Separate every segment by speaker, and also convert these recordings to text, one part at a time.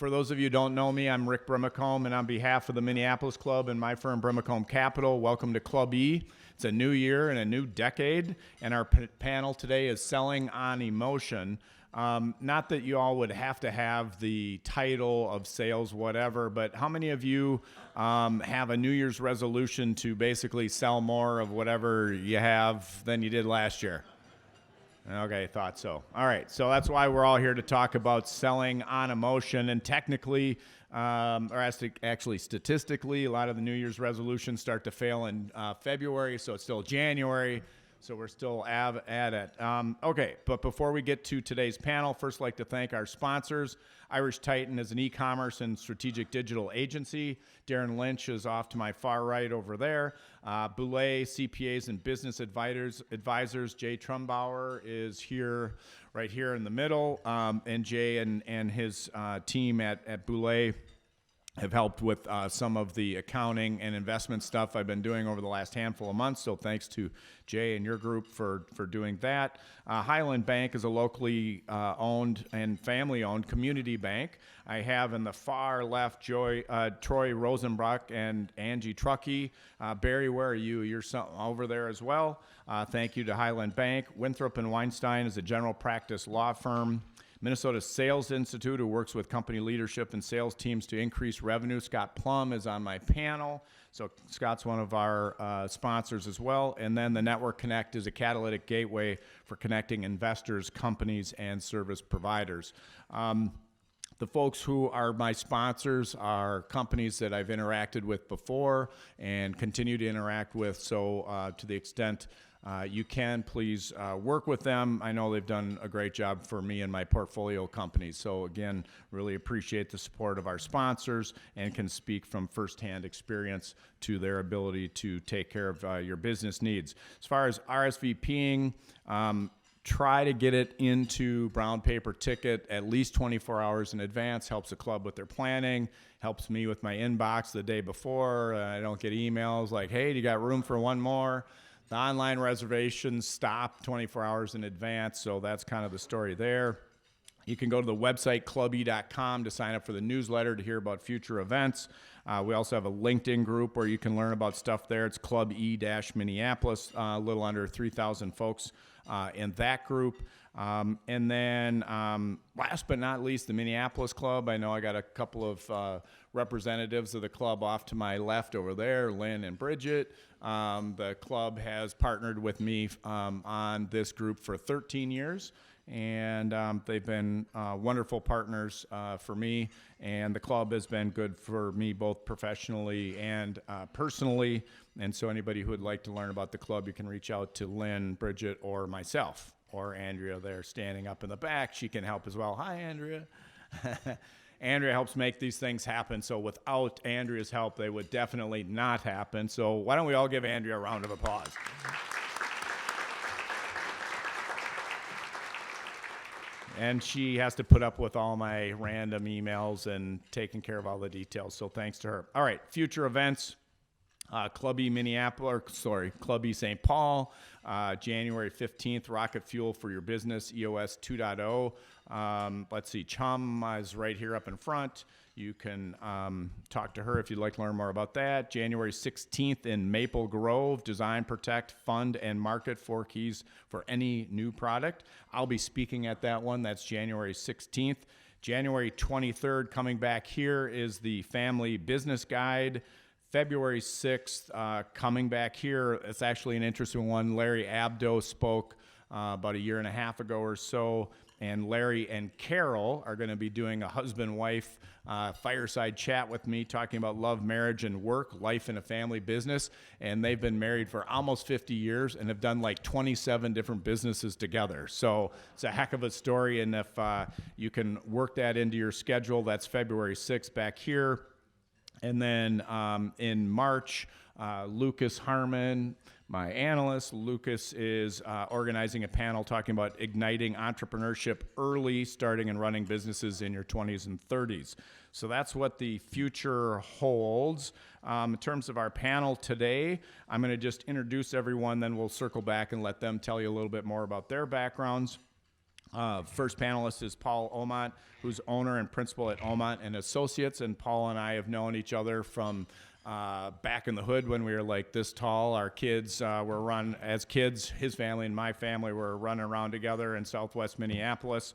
Speaker 1: For those of you who don't know me, I'm Rick Brimacombe, and on behalf of the Minneapolis Club and my firm Brimacombe Capital, welcome to Club E. It's a new year and a new decade, and our panel today is Selling on Emotion. Not that you all would have to have the title of sales whatever, but how many of you have a New Year's resolution to basically sell more of whatever you have than you did last year? Okay, thought so. All right, so that's why we're all here to talk about selling on emotion. And technically, actually statistically, a lot of the New Year's resolutions start to fail in February, so it's still January, so we're still at it. Okay, but before we get to today's panel, first I'd like to thank our sponsors. Irish Titan is an e-commerce and strategic digital agency. Darren Lynch is off to my far right over there. Boulay CPAs and business advisors. Jay Trumbauer is here, right here in the middle. And Jay and his team at Boulay have helped with some of the accounting and investment stuff I've been doing over the last handful of months. So thanks to Jay and your group for doing that. Highland Bank is a locally owned and family-owned community bank. I have in the far left Troy Rosenbrock and Angie Truckee. Barry, where are you? You're over there as well. Thank you to Highland Bank. Winthrop and Weinstein is a general practice law firm. Minnesota Sales Institute, who works with company leadership and sales teams to increase revenue. Scott Plum is on my panel. So Scott's one of our sponsors as well. And then the Network Connect is a catalytic gateway for connecting investors, companies, and service providers. The folks who are my sponsors are companies that I've interacted with before and continue to interact with. So to the extent you can, please work with them. I know they've done a great job for me and my portfolio companies. So again, really appreciate the support of our sponsors and can speak from firsthand experience to their ability to take care of your business needs. As far as RSVPing, try to get it into brown paper ticket at least 24 hours in advance. Helps the club with their planning, helps me with my inbox the day before. I don't get emails like, hey, do you got room for one more? The online reservations stop 24 hours in advance, so that's kind of the story there. You can go to the website clube.com to sign up for the newsletter to hear about future events. We also have a LinkedIn group where you can learn about stuff there. It's Club E-Minneapolis, a little under 3,000 folks in that group. And then last but not least, the Minneapolis Club. I know I got a couple of representatives of the club off to my left over there, Lynn and Bridget. The club has partnered with me on this group for 13 years. And they've been wonderful partners for me, and the club has been good for me both professionally and personally. And so anybody who would like to learn about the club, you can reach out to Lynn, Bridget, or myself, or Andrea there standing up in the back. She can help as well. Hi, Andrea. Andrea helps make these things happen, so without Andrea's help, they would definitely not happen. So why don't we all give Andrea a round of applause. And she has to put up with all my random emails and taking care of all the details, so thanks to her. All right, future events. Club E Club E St. Paul, January 15th, Rocket Fuel for Your Business, EOS 2.0. Let's see, Chum is right here up in front. You can talk to her if you'd like to learn more about that. January 16th in Maple Grove, Design, Protect, Fund, and Market 4 keys for any new product. I'll be speaking at that one. That's January 16th. January 23rd, coming back here, is the Family Business Guide. February 6th, coming back here, it's actually an interesting one. Larry Abdo spoke about a year and a half ago or so, and Larry and Carol are going to be doing a husband-wife fireside chat with me, talking about love, marriage, and work, life in a family business. And they've been married for almost 50 years and have done like 27 different businesses together. So it's a heck of a story, and if you can work that into your schedule, that's February 6th back here. And then in March, Lucas Harmon, my analyst, Lucas is organizing a panel talking about igniting entrepreneurship early, starting and running businesses in your 20s and 30s. So that's what the future holds. In terms of our panel today, I'm going to just introduce everyone, then we'll circle back and let them tell you a little bit more about their backgrounds. First panelist is Paul Oman, who's owner and principal at Oman and Associates. And Paul and I have known each other from back in the hood when we were like this tall. Our kids were run as kids. His family and my family were running around together in Southwest Minneapolis.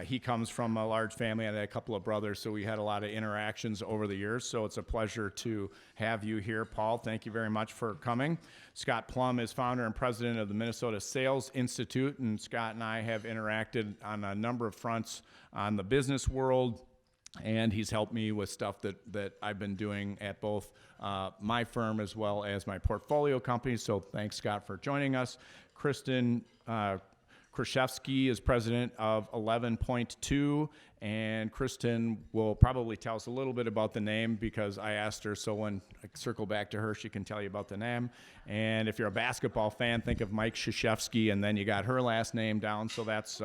Speaker 1: He comes from a large family and a couple of brothers, so we had a lot of interactions over the years. So it's a pleasure to have you here, Paul. Thank you very much for coming. Scott Plum is founder and president of the Minnesota Sales Institute, and Scott and I have interacted on a number of fronts on the business world, and he's helped me with stuff that I've been doing at both my firm as well as my portfolio companies. So thanks, Scott, for joining us. Kristen Krzyzewski is president of 11.2, and Kristen will probably tell us a little bit about the name because I asked her, so when I circle back to her, she can tell you about the name. And if you're a basketball fan, think of Mike Krzyzewski, and then you got her last name down, so that's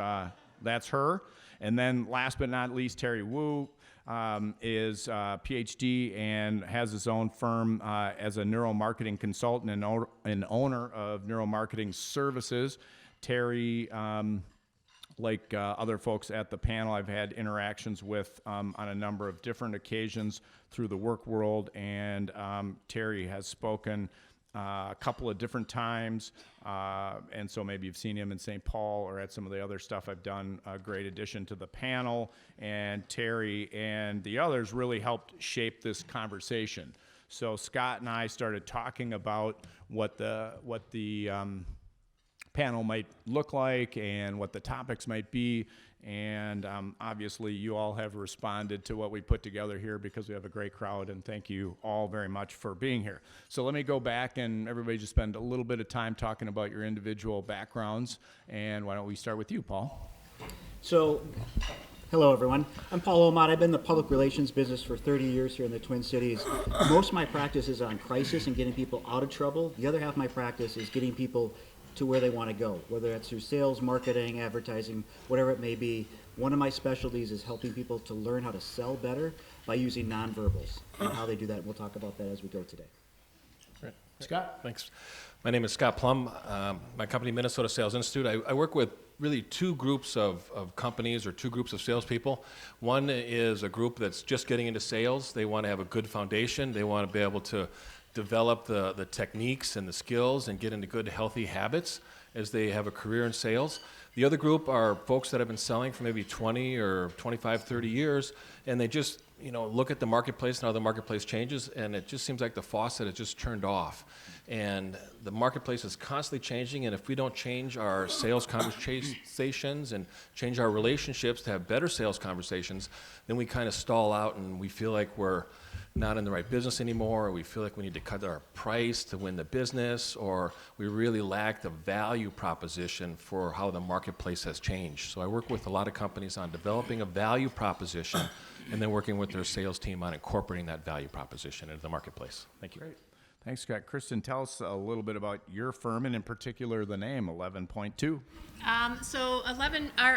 Speaker 1: her. And then last but not least, Terry Wu is a PhD and has his own firm as a neuromarketing consultant and owner of Neuromarketing Services. Terry, like other folks at the panel, I've had interactions with on a number of different occasions through the work world, and Terry has spoken a couple of different times, and so maybe you've seen him in St. Paul or at some of the other stuff I've done. A great addition to the panel, and Terry and the others really helped shape this conversation. So Scott and I started talking about what the panel might look like and what the topics might be, and obviously you all have responded to what we put together here because we have a great crowd, and thank you all very much for being here. So let me go back and everybody just spend a little bit of time talking about your individual backgrounds, and why don't we start with you, Paul?
Speaker 2: So, hello everyone. I'm Paul Oman. I've been in the public relations business for 30 years here in the Twin Cities. Most of my practice is on crisis and getting people out of trouble. The other half of my practice is getting people to where they want to go, whether that's through sales, marketing, advertising, whatever it may be. One of my specialties is helping people to learn how to sell better by using nonverbals and how they do that. We'll talk about that as we go today.
Speaker 3: Great.
Speaker 1: Scott?
Speaker 3: Thanks. My name is Scott Plum. My company, Minnesota Sales Institute, I work with really two groups of companies or two groups of salespeople. One is a group that's just getting into sales. They want to have a good foundation. They want to be able to develop the techniques and the skills and get into good, healthy habits as they have a career in sales. The other group are folks that have been selling for maybe 20 or 25, 30 years, and they just look at the marketplace and how the marketplace changes, and it just seems like the faucet is just turned off. And the marketplace is constantly changing, and if we don't change our sales conversations and change our relationships to have better sales conversations, then we kind of stall out and we feel like we're not in the right business anymore, or we feel like we need to cut our price to win the business, or we really lack the value proposition for how the marketplace has changed. So I work with a lot of companies on developing a value proposition and then working with their sales team on incorporating that value proposition into the marketplace. Thank you.
Speaker 1: Great. Thanks, Scott. Kristen, tell us a little bit about your firm and in particular the name 11.2.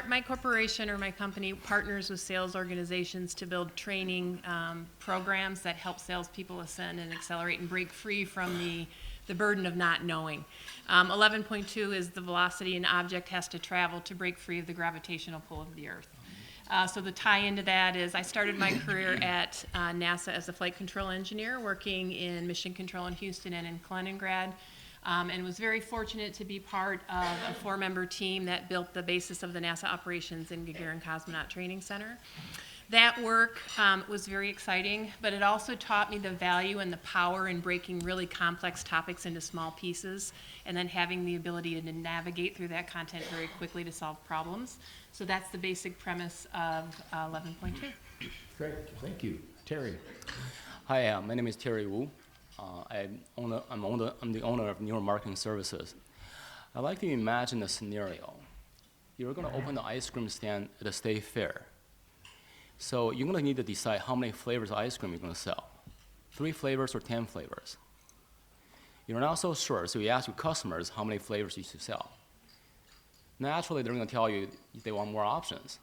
Speaker 4: My corporation or my company partners with sales organizations to build training programs that help salespeople ascend and accelerate and break free from the burden of not knowing. 11.2 is the velocity an object has to travel to break free of the gravitational pull of the Earth. So the tie into that is I started my career at NASA as a flight control engineer, working in mission control in Houston and in Kaliningrad, and was very fortunate to be part of a 4-member team that built the basis of the NASA operations in Gagarin Cosmonaut Training Center. That work was very exciting, but it also taught me the value and the power in breaking really complex topics into small pieces and then having the ability to navigate through that content very quickly to solve problems. So that's the basic premise of 11.2.
Speaker 1: Great, thank you. Terry.
Speaker 5: Hi, my name is Terry Wu. I'm the owner of Neuromarketing Services. I'd like to imagine a scenario. You're going to open the ice cream stand at a state fair. So you're going to need to decide how many flavors of ice cream you're going to sell. 3 flavors or 10 flavors. You're not so sure, so you ask your customers how many flavors you should sell. Naturally, they're going to tell you they want more options.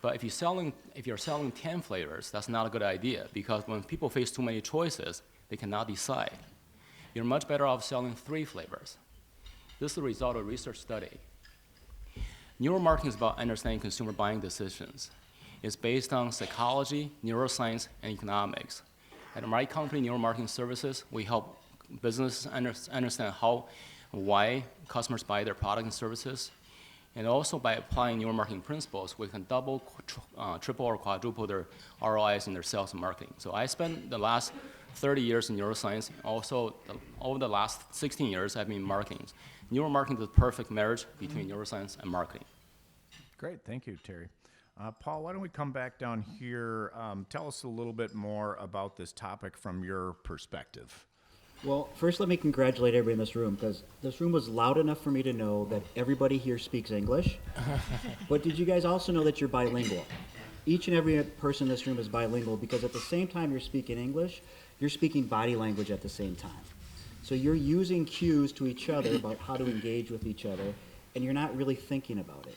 Speaker 5: But if you're selling 10 flavors, that's not a good idea, because when people face too many choices, they cannot decide. You're much better off selling 3 flavors. This is the result of a research study. Neuromarketing is about understanding consumer buying decisions. It's based on psychology, neuroscience, and economics. At my company, Neuromarketing Services, we help businesses understand why customers buy their product and services. And also by applying neuromarketing principles, we can double, triple, or quadruple their ROIs in their sales and marketing. So I spent the last 30 years in neuroscience. Also, over the last 16 years, I've been in marketing. Neuromarketing is the perfect marriage between neuroscience and marketing.
Speaker 1: Great, thank you, Terry. Paul, why don't we come back down here? Tell us a little bit more about this topic from your perspective.
Speaker 2: Well, first let me congratulate everybody in this room, because this room was loud enough for me to know that everybody here speaks English. But did you guys also know that you're bilingual? Each and every person in this room is bilingual, because at the same time you're speaking English, you're speaking body language at the same time. So you're using cues to each other about how to engage with each other, and you're not really thinking about it.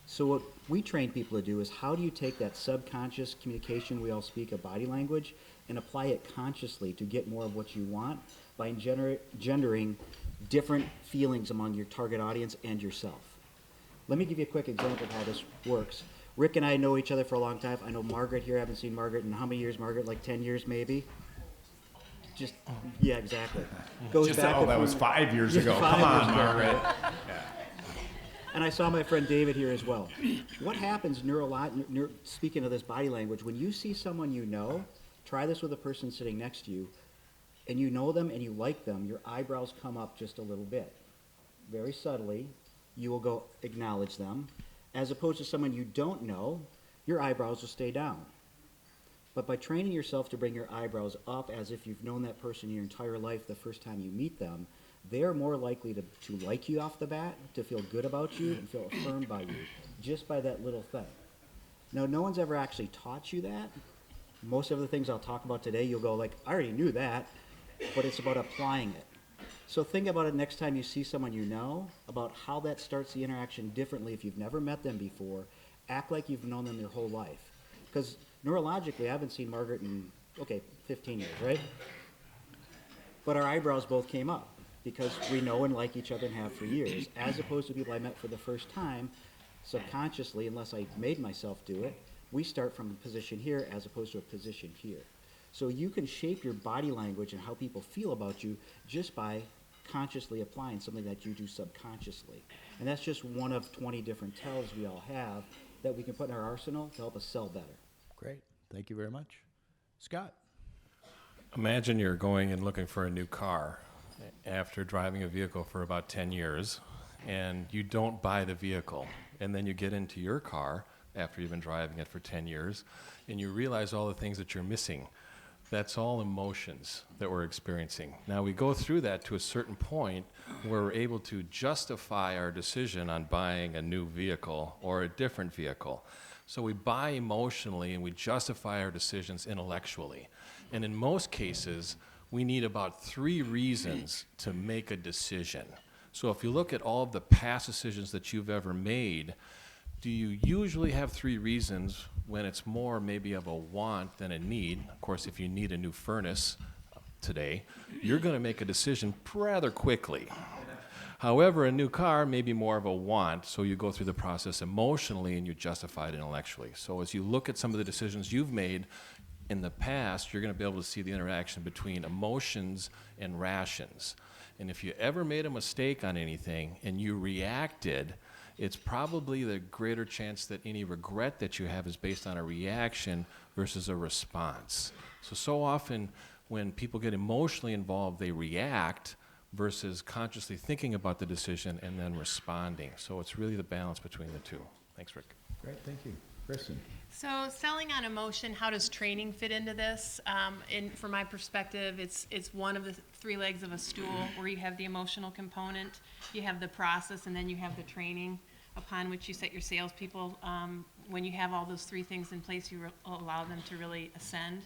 Speaker 2: So what we train people to do is, how do you take that subconscious communication we all speak of body language and apply it consciously to get more of what you want by gendering different feelings among your target audience and yourself. Let me give you a quick example of how this works. Rick and I know each other for a long time. I know Margaret here. I haven't seen Margaret in how many years, Margaret? Like 10 years maybe? Just, yeah, exactly. Goes back
Speaker 1: Oh, that was 5 years ago.
Speaker 2: 5
Speaker 1: Come on,
Speaker 2: years ago,
Speaker 1: Margaret.
Speaker 2: right? And I saw my friend David here as well. What happens speaking of this body language, when you see someone you know, try this with a person sitting next to you, and you know them and you like them, your eyebrows come up just a little bit. Very subtly, you will go acknowledge them. As opposed to someone you don't know, your eyebrows will stay down. But by training yourself to bring your eyebrows up as if you've known that person your entire life the first time you meet them, they're more likely to like you off the bat, to feel good about you, and feel affirmed by you, just by that little thing. Now, no one's ever actually taught you that. Most of the things I'll talk about today, you'll go like, I already knew that, but it's about applying it. So think about it next time you see someone you know, about how that starts the interaction differently if you've never met them before. Act like you've known them your whole life. Because neurologically, I haven't seen Margaret in, 15 years, right? But our eyebrows both came up, because we know and like each other and have for years, as opposed to people I met for the first time, subconsciously, unless I made myself do it, we start from a position here as opposed to a position here. So you can shape your body language and how people feel about you just by consciously applying something that you do subconsciously. And that's just one of 20 different tells we all have that we can put in our arsenal to help us sell better.
Speaker 1: Great, thank you very much. Scott?
Speaker 3: Imagine you're going and looking for a new car after driving a vehicle for about 10 years, and you don't buy the vehicle. And then you get into your car after you've been driving it for 10 years, and you realize all the things that you're missing. That's all emotions that we're experiencing. Now, we go through that to a certain point where we're able to justify our decision on buying a new vehicle or a different vehicle. So we buy emotionally and we justify our decisions intellectually. And in most cases, we need about 3 reasons to make a decision. So if you look at all of the past decisions that you've ever made, do you usually have 3 reasons when it's more maybe of a want than a need? Of course, if you need a new furnace today, you're going to make a decision rather quickly. However, a new car may be more of a want, so you go through the process emotionally and you justify it intellectually. So as you look at some of the decisions you've made in the past, you're going to be able to see the interaction between emotions and rations. And if you ever made a mistake on anything and you reacted, it's probably the greater chance that any regret that you have is based on a reaction versus a response. So often when people get emotionally involved, they react versus consciously thinking about the decision and then responding. So it's really the balance between the two. Thanks, Rick.
Speaker 1: Great, thank you. Kristen?
Speaker 4: So selling on emotion, how does training fit into this? From my perspective, it's one of the 3 legs of a stool, where you have the emotional component, you have the process, and then you have the training upon which you set your salespeople. When you have all those 3 things in place, you allow them to really ascend.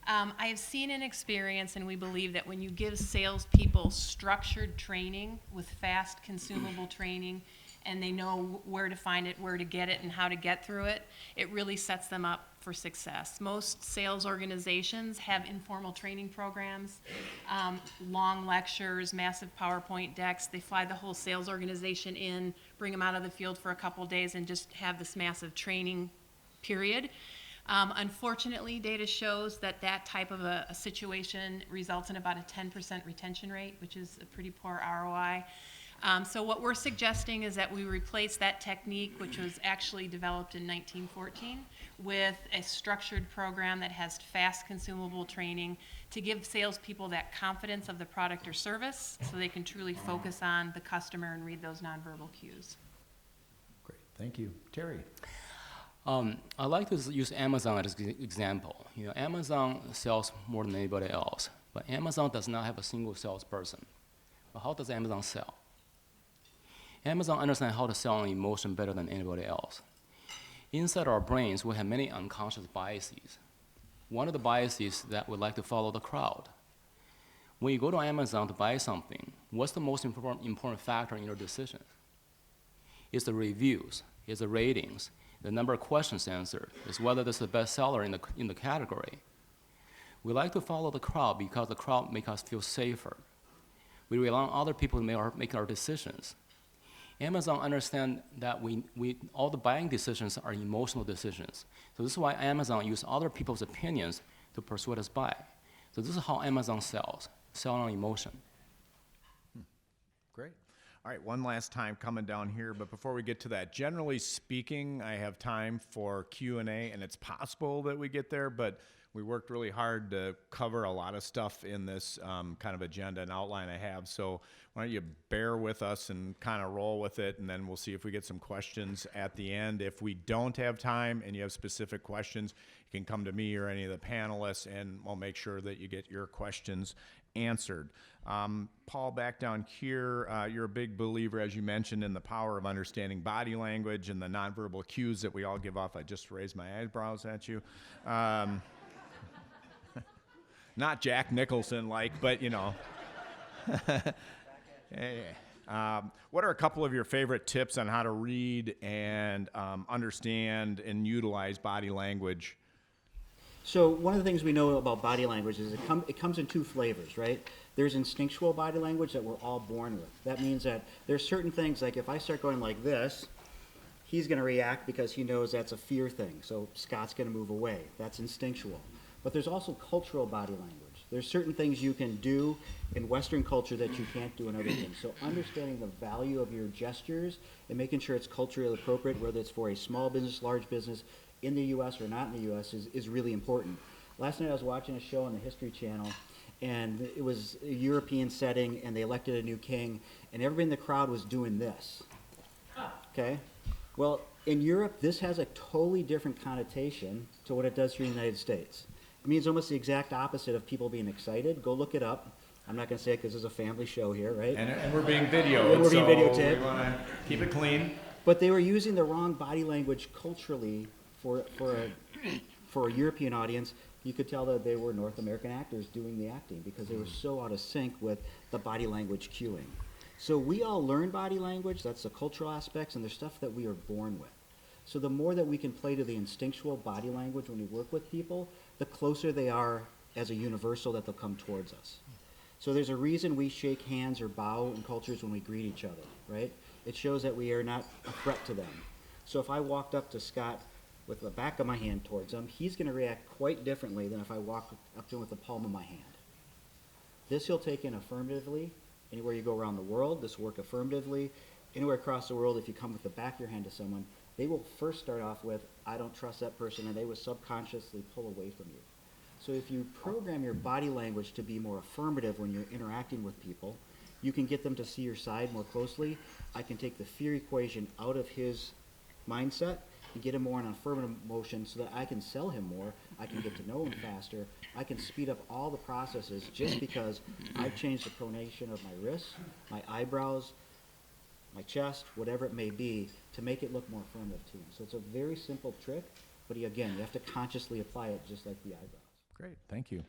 Speaker 4: I have seen an experience, and we believe that when you give salespeople structured training with fast, consumable training, and they know where to find it, where to get it, and how to get through it, it really sets them up for success. Most sales organizations have informal training programs, long lectures, massive PowerPoint decks. They fly the whole sales organization in, bring them out of the field for a couple days, and just have this massive training period. Unfortunately, data shows that that type of a situation results in about a 10% retention rate, which is a pretty poor ROI. So what we're suggesting is that we replace that technique, which was actually developed in 1914, with a structured program that has fast consumable training to give salespeople that confidence of the product or service so they can truly focus on the customer and read those nonverbal cues.
Speaker 1: Great, thank you. Terry?
Speaker 5: I like to use Amazon as an example. You know, Amazon sells more than anybody else, but Amazon does not have a single salesperson. But how does Amazon sell? Amazon understands how to sell an emotion better than anybody else. Inside our brains, we have many unconscious biases. One of the biases that we like to follow the crowd. When you go to Amazon to buy something, what's the most important factor in your decision? It's the reviews, it's the ratings, the number of questions answered, it's whether this is the best seller in the category. We like to follow the crowd because the crowd makes us feel safer. We rely on other people to make our decisions. Amazon understands that all the buying decisions are emotional decisions. So this is why Amazon uses other people's opinions to persuade us buy. So this is how Amazon sells, sell on emotion.
Speaker 1: Great. All right, one last time coming down here, but before we get to that, generally speaking, I have time for Q&A, and it's possible that we get there, but we worked really hard to cover a lot of stuff in this kind of agenda and outline I have. So why don't you bear with us and kind of roll with it, and then we'll see if we get some questions at the end. If we don't have time and you have specific questions, you can come to me or any of the panelists, and we'll make sure that you get your questions answered. Paul, back down here, you're a big believer, as you mentioned, in the power of understanding body language and the nonverbal cues that we all give off. I just raised my eyebrows at you. Not Jack Nicholson-like, but, you know. Hey. What are a couple of your favorite tips on how to read and understand and utilize body language?
Speaker 2: So one of the things we know about body language is it comes in two flavors, right? There's instinctual body language that we're all born with. That means that there's certain things, like if I start going like this, he's going to react because he knows that's a fear thing. So Scott's going to move away. That's instinctual. But there's also cultural body language. There's certain things you can do in Western culture that you can't do in other things. So understanding the value of your gestures and making sure it's culturally appropriate, whether it's for a small business, large business, in the U.S. or not in the U.S. is really important. Last night I was watching a show on the History Channel, and it was a European setting, and they elected a new king, and everybody in the crowd was doing this. Okay? Well, in Europe, this has a totally different connotation to what it does here in the United States. It means almost the exact opposite of people being excited. Go look it up. I'm not going to say it because this is a family show here, right?
Speaker 1: And we're being videoed,
Speaker 2: we're being videotaped.
Speaker 1: So we want to keep it clean.
Speaker 2: But they were using the wrong body language culturally for a European audience. You could tell that they were North American actors doing the acting because they were so out of sync with the body language cueing. So we all learn body language. That's the cultural aspects, and there's stuff that we are born with. So the more that we can play to the instinctual body language when we work with people, the closer they are as a universal that they'll come towards us. So there's a reason we shake hands or bow in cultures when we greet each other, right? It shows that we are not a threat to them. So if I walked up to Scott with the back of my hand towards him, he's going to react quite differently than if I walk up to him with the palm of my hand. This he'll take in affirmatively. Anywhere you go around the world, this will work affirmatively. Anywhere across the world, if you come with the back of your hand to someone, they will first start off with, I don't trust that person, and they will subconsciously pull away from you. So if you program your body language to be more affirmative when you're interacting with people, you can get them to see your side more closely. I can take the fear equation out of his mindset and get him more in an affirmative motion so that I can sell him more, I can get to know him faster, I can speed up all the processes just because I've changed the pronation of my wrists, my eyebrows, my chest, whatever it may be, to make it look more affirmative to him. So it's a very simple trick, but again, you have to consciously apply it just like the eyebrows.
Speaker 1: Great, thank you.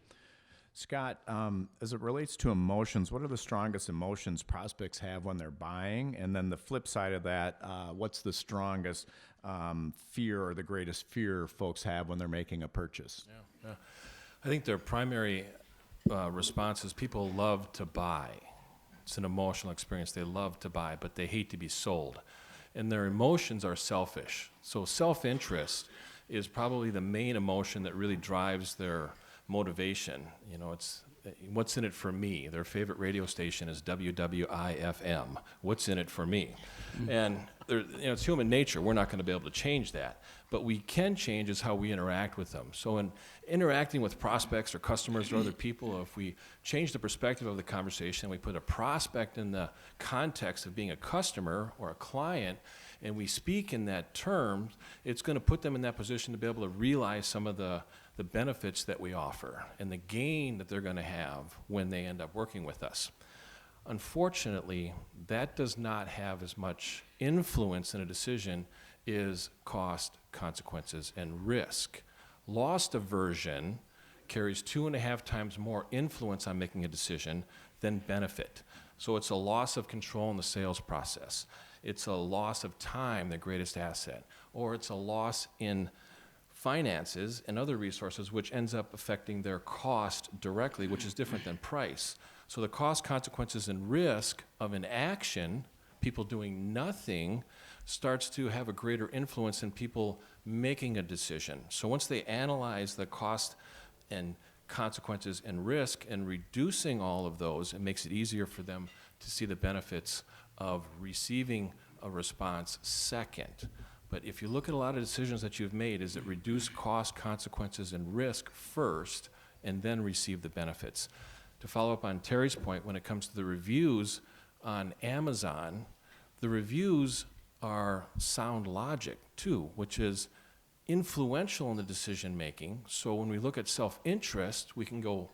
Speaker 1: Scott, as it relates to emotions, what are the strongest emotions prospects have when they're buying? And then the flip side of that, what's the strongest fear or the greatest fear folks have when they're making a purchase?
Speaker 3: Yeah. I think their primary response is people love to buy. It's an emotional experience. They love to buy, but they hate to be sold. And their emotions are selfish. So self-interest is probably the main emotion that really drives their motivation. You know, it's what's in it for me. Their favorite radio station is WWIFM. What's in it for me? And it's human nature. We're not going to be able to change that. But we can change is how we interact with them. So in interacting with prospects or customers or other people, if we change the perspective of the conversation, we put a prospect in the context of being a customer or a client, and we speak in that term, it's going to put them in that position to be able to realize some of the benefits that we offer and the gain that they're going to have when they end up working with us. Unfortunately, that does not have as much influence in a decision as cost, consequences, and risk. Loss aversion carries 2.5 times more influence on making a decision than benefit. So it's a loss of control in the sales process. It's a loss of time, the greatest asset, or it's a loss in finances and other resources, which ends up affecting their cost directly, which is different than price. So the cost, consequences, and risk of an action, people doing nothing, starts to have a greater influence in people making a decision. So once they analyze the cost and consequences and risk and reducing all of those, it makes it easier for them to see the benefits of receiving a response second. But if you look at a lot of decisions that you've made, is it reduce cost, consequences, and risk first, and then receive the benefits. To follow up on Terry's point, when it comes to the reviews on Amazon, the reviews are sound logic too, which is influential in the decision making. So when we look at self-interest, we can go,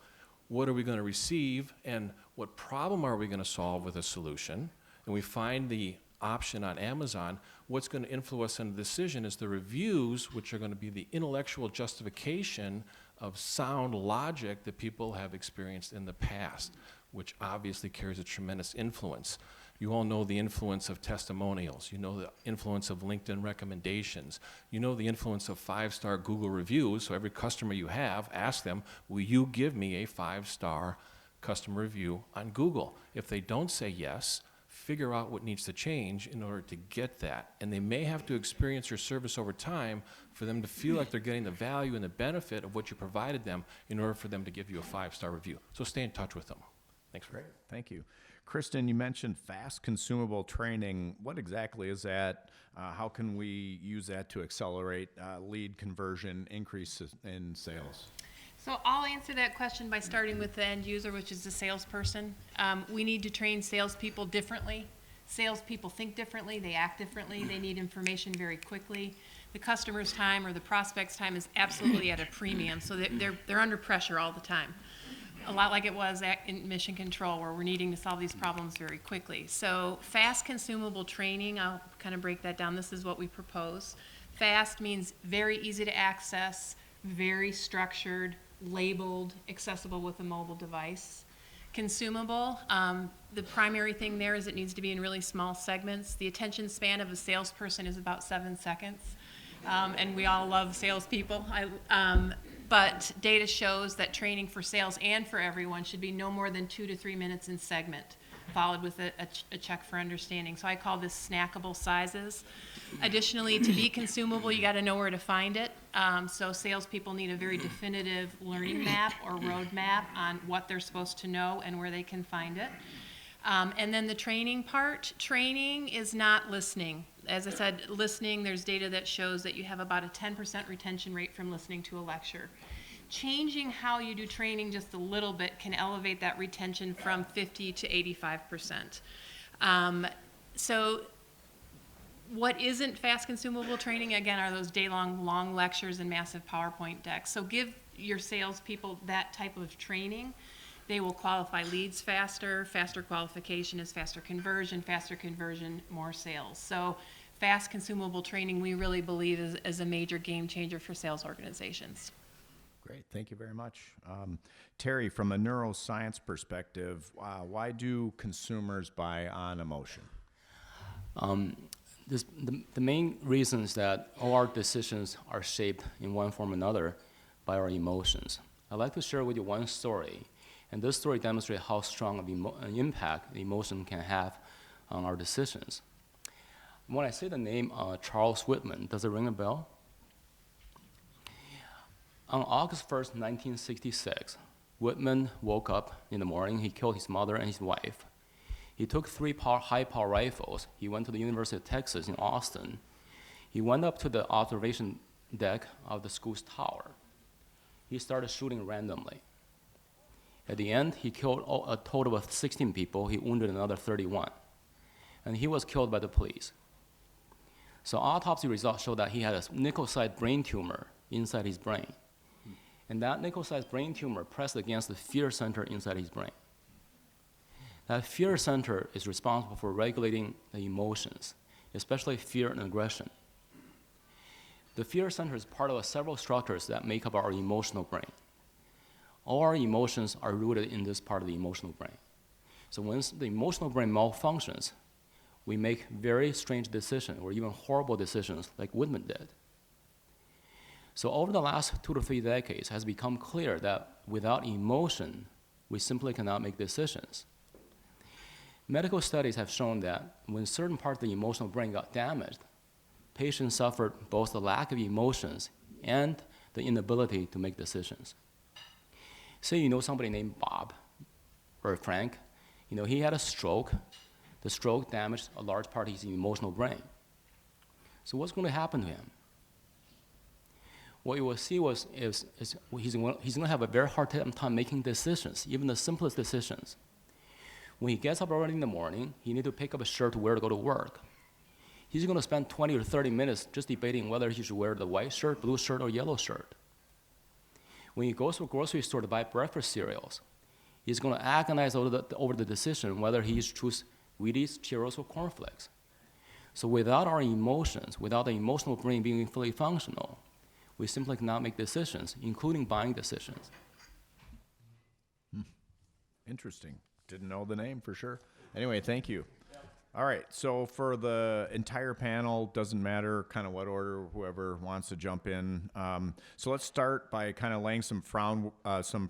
Speaker 3: what are we going to receive, and what problem are we going to solve with a solution? And we find the option on Amazon. What's going to influence in the decision is the reviews, which are going to be the intellectual justification of sound logic that people have experienced in the past, which obviously carries a tremendous influence. You all know the influence of testimonials. You know the influence of LinkedIn recommendations. You know the influence of 5-star Google reviews. So every customer you have, ask them, will you give me a 5-star customer review on Google? If they don't say yes, figure out what needs to change in order to get that. And they may have to experience your service over time for them to feel like they're getting the value and the benefit of what you provided them in order for them to give you a 5-star review. So stay in touch with them. Thanks.
Speaker 1: Great. Thank you. Kristen, you mentioned fast consumable training. What exactly is that? How can we use that to accelerate lead conversion, increase in sales?
Speaker 4: So I'll answer that question by starting with the end user, which is the salesperson. We need to train salespeople differently. Salespeople think differently, they act differently, they need information very quickly. The customer's time or the prospect's time is absolutely at a premium, so they're under pressure all the time. A lot like it was in mission control, where we're needing to solve these problems very quickly. So fast consumable training, I'll kind of break that down. This is what we propose. Fast means very easy to access, very structured, labeled, accessible with a mobile device. Consumable, the primary thing there is it needs to be in really small segments. The attention span of a salesperson is about 7 seconds, and we all love salespeople. But data shows that training for sales and for everyone should be no more than 2 to 3 minutes in segment, followed with a check for understanding. So I call this snackable sizes. Additionally, to be consumable, you got to know where to find it. So salespeople need a very definitive learning map or roadmap on what they're supposed to know and where they can find it. And then the training part, training is not listening. As I said, listening, there's data that shows that you have about a 10% retention rate from listening to a lecture. Changing how you do training just a little bit can elevate that retention from 50 to 85%. So what isn't fast consumable training, again, are those day-long long lectures and massive PowerPoint decks. So give your salespeople that type of training. They will qualify leads faster. Faster qualification is faster conversion, more sales. So fast consumable training, we really believe is a major game changer for sales organizations.
Speaker 1: Great, thank you very much. Terry, from a neuroscience perspective, why do consumers buy on emotion?
Speaker 5: The main reason is that all our decisions are shaped in one form or another by our emotions. I'd like to share with you one story, and this story demonstrates how strong of an impact the emotion can have on our decisions. When I say the name Charles Whitman, does it ring a bell? On August 1st, 1966, Whitman woke up in the morning. He killed his mother and his wife. He took 3 high-power rifles. He went to the University of Texas in Austin. He went up to the observation deck of the school's tower. He started shooting randomly. At the end, he killed a total of 16 people. He wounded another 31. And he was killed by the police. So autopsy results show that he had a nickel-sized brain tumor inside his brain. And that nickel-sized brain tumor pressed against the fear center inside his brain. That fear center is responsible for regulating the emotions, especially fear and aggression. The fear center is part of several structures that make up our emotional brain. All our emotions are rooted in this part of the emotional brain. So when the emotional brain malfunctions, we make very strange decisions or even horrible decisions like Whitman did. So over the last 2 to 3 decades, it has become clear that without emotion, we simply cannot make decisions. Medical studies have shown that when certain parts of the emotional brain got damaged, patients suffered both the lack of emotions and the inability to make decisions. Say you know somebody named Bob or Frank, he had a stroke. The stroke damaged a large part of his emotional brain. So what's going to happen to him? What you will see is he's going to have a very hard time making decisions, even the simplest decisions. When he gets up early in the morning, he needs to pick up a shirt to wear to go to work. He's going to spend 20 or 30 minutes just debating whether he should wear the white shirt, blue shirt, or yellow shirt. When he goes to a grocery store to buy breakfast cereals, he's going to agonize over the decision whether he should choose Wheaties, Cheerios, or cornflakes. So without our emotions, without the emotional brain being fully functional, we simply cannot make decisions, including buying decisions.
Speaker 1: Interesting. Didn't know the name for sure. Anyway, thank you. All right, so for the entire panel, doesn't matter kind of what order, whoever wants to jump in. So let's start by kind of laying some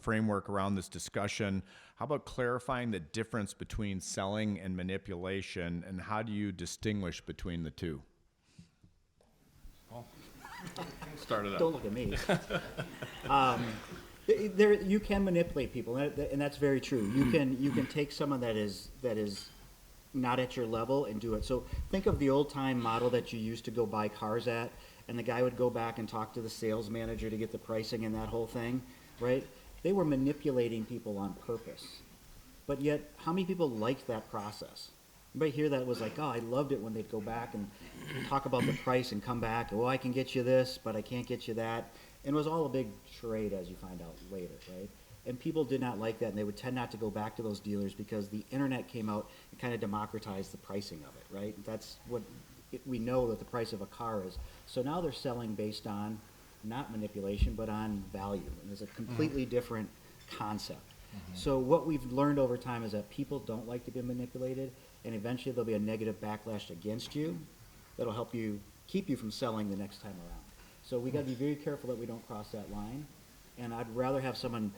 Speaker 1: framework around this discussion. How about clarifying the difference between selling and manipulation, and how do you distinguish between the two?
Speaker 3: Start it up.
Speaker 2: Don't look at me. You can manipulate people, and that's very true. You can take someone that is not at your level and do it. So think of the old time model that you used to go buy cars at, and the guy would go back and talk to the sales manager to get the pricing and that whole thing, right? They were manipulating people on purpose. But yet, how many people liked that process? Anybody hear that was like, oh, I loved it when they'd go back and talk about the price and come back, oh, I can get you this, but I can't get you that. And it was all a big charade, as you find out later, right? And people did not like that, and they would tend not to go back to those dealers because the internet came out and kind of democratized the pricing of it, right? That's what we know that the price of a car is. So now they're selling based on not manipulation, but on value. And it's a completely different concept. So what we've learned over time is that people don't like to be manipulated, and eventually there'll be a negative backlash against you that'll help you keep you from selling the next time around. So we got to be very careful that we don't cross that line. And I'd rather have someone,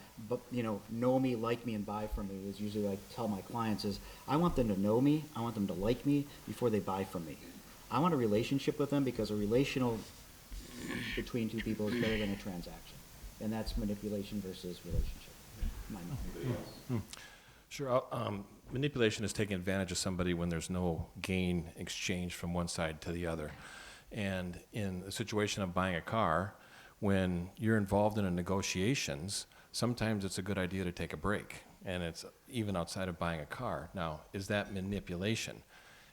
Speaker 2: know me, like me, and buy from me. Is usually what I tell my clients is I want them to know me, I want them to like me before they buy from me. I want a relationship with them because a relational between two people is better than a transaction, and that's manipulation versus relationship. My mind.
Speaker 3: Sure. Manipulation is taking advantage of somebody when there's no gain exchange from one side to the other. And in the situation of buying a car, when you're involved in negotiations, sometimes it's a good idea to take a break, and it's even outside of buying a car. Now, is that manipulation?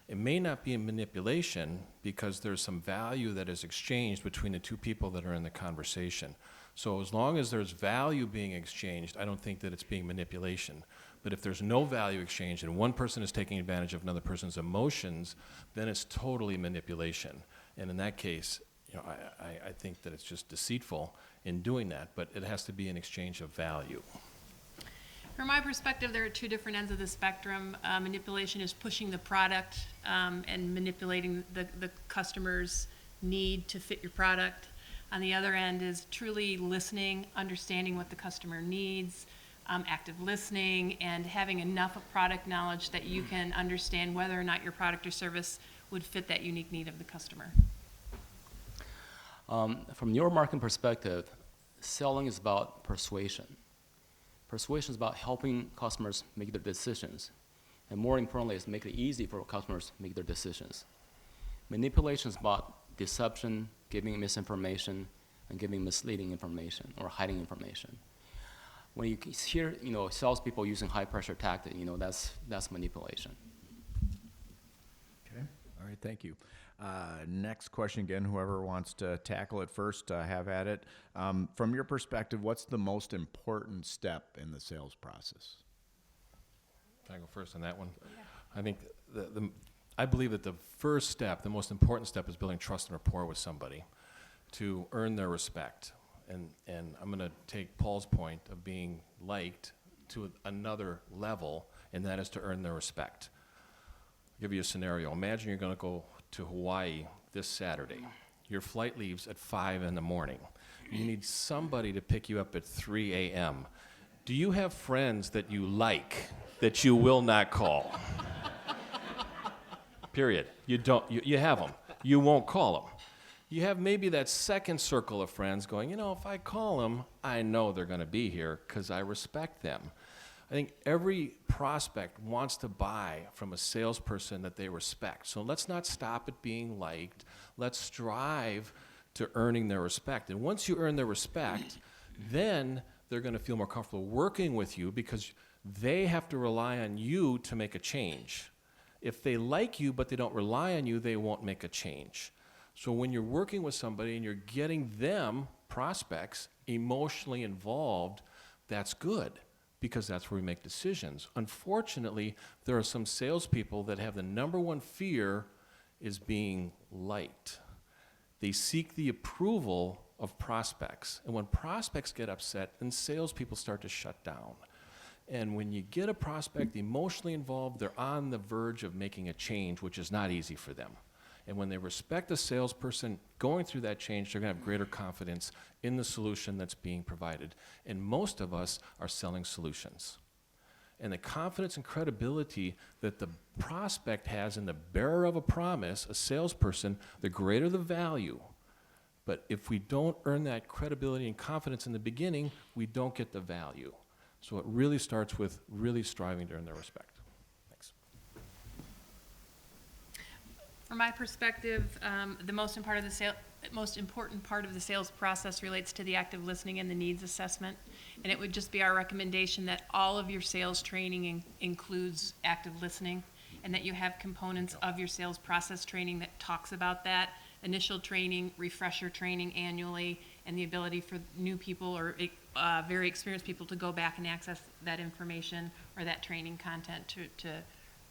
Speaker 3: It may not be a manipulation because there's some value that is exchanged between the two people that are in the conversation. So as long as there's value being exchanged, I don't think that it's being manipulation. But if there's no value exchange and one person is taking advantage of another person's emotions, then it's totally manipulation. And in that case, I think that it's just deceitful in doing that, but it has to be an exchange of value.
Speaker 4: From my perspective, there are two different ends of the spectrum. Manipulation is pushing the product and manipulating the customer's need to fit your product. On the other end is truly listening, understanding what the customer needs, active listening, and having enough of product knowledge that you can understand whether or not your product or service would fit that unique need of the customer.
Speaker 5: From your marketing perspective, selling is about persuasion. Persuasion is about helping customers make their decisions. And more importantly, is make it easy for customers to make their decisions. Manipulation is about deception, giving misinformation, and giving misleading information or hiding information. When you hear, salespeople using high-pressure tactic, that's manipulation.
Speaker 1: Okay. All right. Thank you. Next question again. Whoever wants to tackle it first, have at it. From your perspective, what's the most important step in the sales process?
Speaker 3: Can I go first on that one? Yeah. I think I believe that the first step, the most important step, is building trust and rapport with somebody to earn their respect. And I'm going to take Paul's point of being liked to another level, and that is to earn their respect. I'll give you a scenario. Imagine you're going to go to Hawaii this Saturday. Your flight leaves at 5 in the morning. You need somebody to pick you up at 3 a.m. Do you have friends that you like that you will not call? Period. You don't. You have them. You won't call them. You have maybe that second circle of friends going, if I call them, I know they're going to be here because I respect them. I think every prospect wants to buy from a salesperson that they respect. So let's not stop at being liked. Let's strive to earning their respect. And once you earn their respect, then they're going to feel more comfortable working with you because they have to rely on you to make a change. If they like you but they don't rely on you, they won't make a change. So when you're working with somebody and you're getting them, prospects, emotionally involved, that's good because that's where we make decisions. Unfortunately, there are some salespeople that have the number one fear is being liked. They seek the approval of prospects. And when prospects get upset, then salespeople start to shut down. And when you get a prospect emotionally involved, they're on the verge of making a change, which is not easy for them. And when they respect the salesperson going through that change, they're going to have greater confidence in the solution that's being provided. And most of us are selling solutions. And the confidence and credibility that the prospect has in the bearer of a promise, a salesperson, the greater the value. But if we don't earn that credibility and confidence in the beginning, we don't get the value. So it really starts with really striving to earn their respect. Thanks.
Speaker 4: From my perspective, the most important part of the sales process relates to the active listening and the needs assessment. And it would just be our recommendation that all of your sales training includes active listening, and that you have components of your sales process training that talks about that. Initial training, refresher training annually, and the ability for new people or very experienced people to go back and access that information or that training content to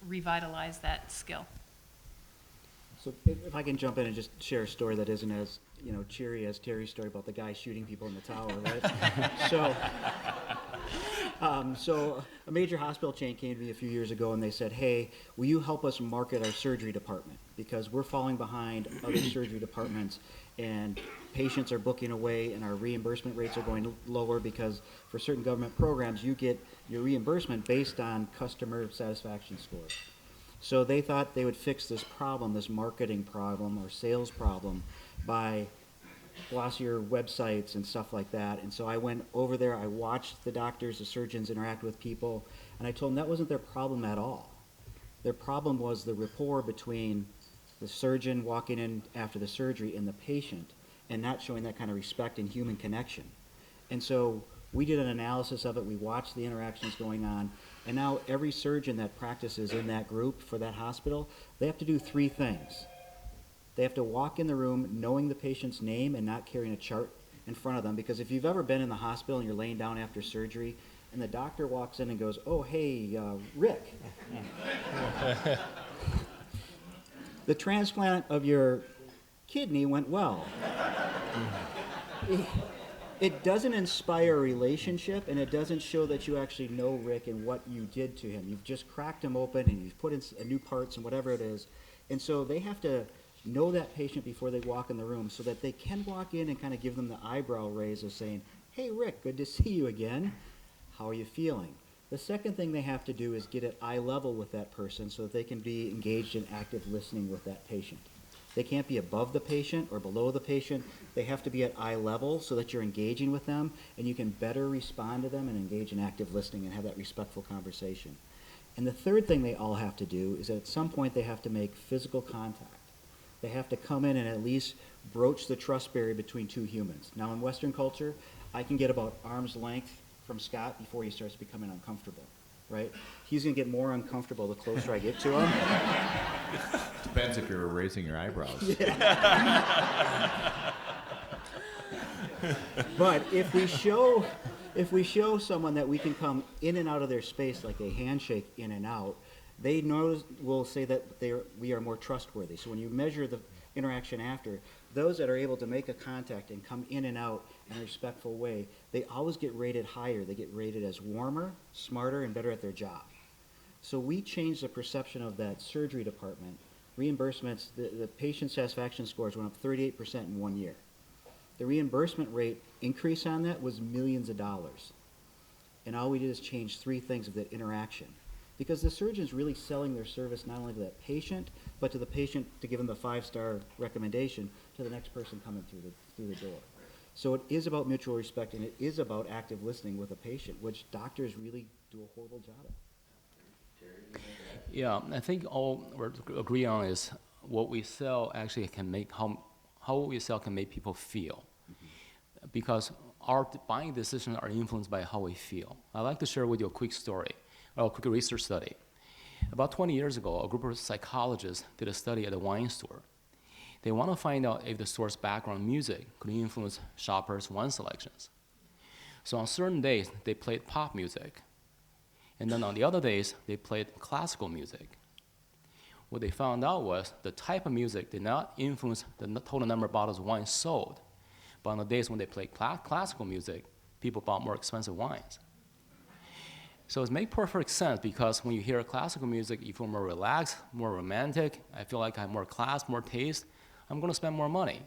Speaker 4: revitalize that skill.
Speaker 2: So if I can jump in and just share a story that isn't as cheery as Terry's story about the guy shooting people in the tower, right? So a major hospital chain came to me a few years ago and they said, hey, will you help us market our surgery department? Because we're falling behind other surgery departments and patients are booking away and our reimbursement rates are going lower because for certain government programs, you get your reimbursement based on customer satisfaction scores. So they thought they would fix this problem, this marketing problem or sales problem, by glossier websites and stuff like that. And so I went over there, I watched the doctors, the surgeons interact with people, and I told them that wasn't their problem at all. Their problem was the rapport between the surgeon walking in after the surgery and the patient and not showing that kind of respect and human connection. And so we did an analysis of it, we watched the interactions going on, and now every surgeon that practices in that group for that hospital, they have to do 3 things. They have to walk in the room knowing the patient's name and not carrying a chart in front of them, because if you've ever been in the hospital and you're laying down after surgery and the doctor walks in and goes, oh, hey, Rick. The transplant of your kidney went well. It doesn't inspire a relationship, and it doesn't show that you actually know Rick and what you did to him. You've just cracked him open, and you've put in new parts and whatever it is. And so they have to know that patient before they walk in the room so that they can walk in and kind of give them the eyebrow raise of saying, hey, Rick, good to see you again. How are you feeling? The second thing they have to do is get at eye level with that person so that they can be engaged in active listening with that patient. They can't be above the patient or below the patient. They have to be at eye level so that you're engaging with them and you can better respond to them and engage in active listening and have that respectful conversation. And the third thing they all have to do is that at some point they have to make physical contact. They have to come in and at least broach the trust barrier between two humans. Now in Western culture, I can get about arm's length from Scott before he starts becoming uncomfortable, right? He's gonna get more uncomfortable the closer I get to him.
Speaker 1: Depends if you're raising your eyebrows.
Speaker 2: But if we show someone that we can come in and out of their space like a handshake in and out, they will say that we are more trustworthy. So when you measure the interaction after, those that are able to make a contact and come in and out in a respectful way, they always get rated higher. They get rated as warmer, smarter, and better at their job. So we changed the perception of that surgery department. Reimbursements, the patient satisfaction scores went up 38% in 1 year. The reimbursement rate increase on that was millions of dollars. And all we did is change three things of that interaction. Because the surgeon's really selling their service not only to that patient, but to the patient to give them the 5-star recommendation to the next person coming through the door. So it is about mutual respect, and it is about active listening with a patient, which doctors really do a horrible job at.
Speaker 5: Yeah, I think all we're agree on is what we sell actually can make, how what we sell can make people feel. Because our buying decisions are influenced by how we feel. I'd like to share with you a quick story, or a quick research study. About 20 years ago, a group of psychologists did a study at a wine store. They want to find out if the store's background music could influence shoppers' wine selections. So on certain days, they played pop music. And then on the other days, they played classical music. What they found out was the type of music did not influence the total number of bottles of wine sold. But on the days when they played classical music, people bought more expensive wines. So it makes perfect sense because when you hear classical music, you feel more relaxed, more romantic. I feel like I have more class, more taste. I'm going to spend more money.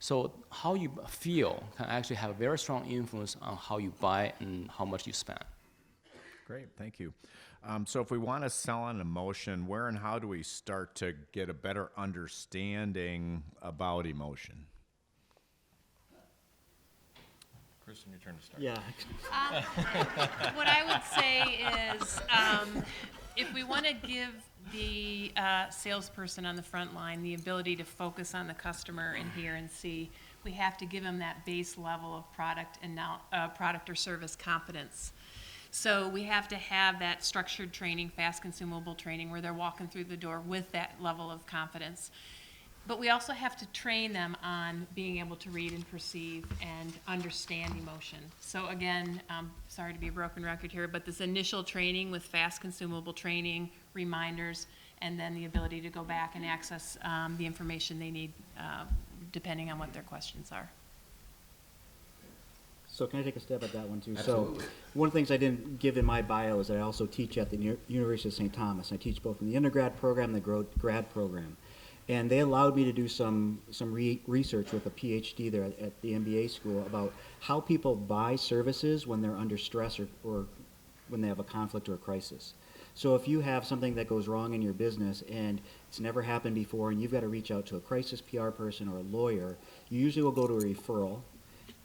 Speaker 5: So how you feel can actually have a very strong influence on how you buy and how much you spend.
Speaker 1: Great, thank you. So if we want to sell an emotion, where and how do we start to get a better understanding about emotion?
Speaker 3: Kristen, your turn to start.
Speaker 2: Yeah.
Speaker 4: What I would say is, if we want to give the salesperson on the front line the ability to focus on the customer and hear and see, we have to give them that base level of product and product or service competence. So we have to have that structured training, fast consumable training, where they're walking through the door with that level of confidence. But we also have to train them on being able to read and perceive and understand emotion. So again, sorry to be a broken record here, but this initial training with fast consumable training, reminders, and then the ability to go back and access the information they need depending on what their questions are.
Speaker 2: So can I take a stab at that one too?
Speaker 1: Absolutely.
Speaker 2: So one of the things I didn't give in my bio is that I also teach at the University of St. Thomas. I teach both in the undergrad program and the grad program. And they allowed me to do some research with a PhD there at the MBA school about how people buy services when they're under stress or when they have a conflict or a crisis. So if you have something that goes wrong in your business and it's never happened before and you've got to reach out to a crisis PR person or a lawyer, you usually will go to a referral,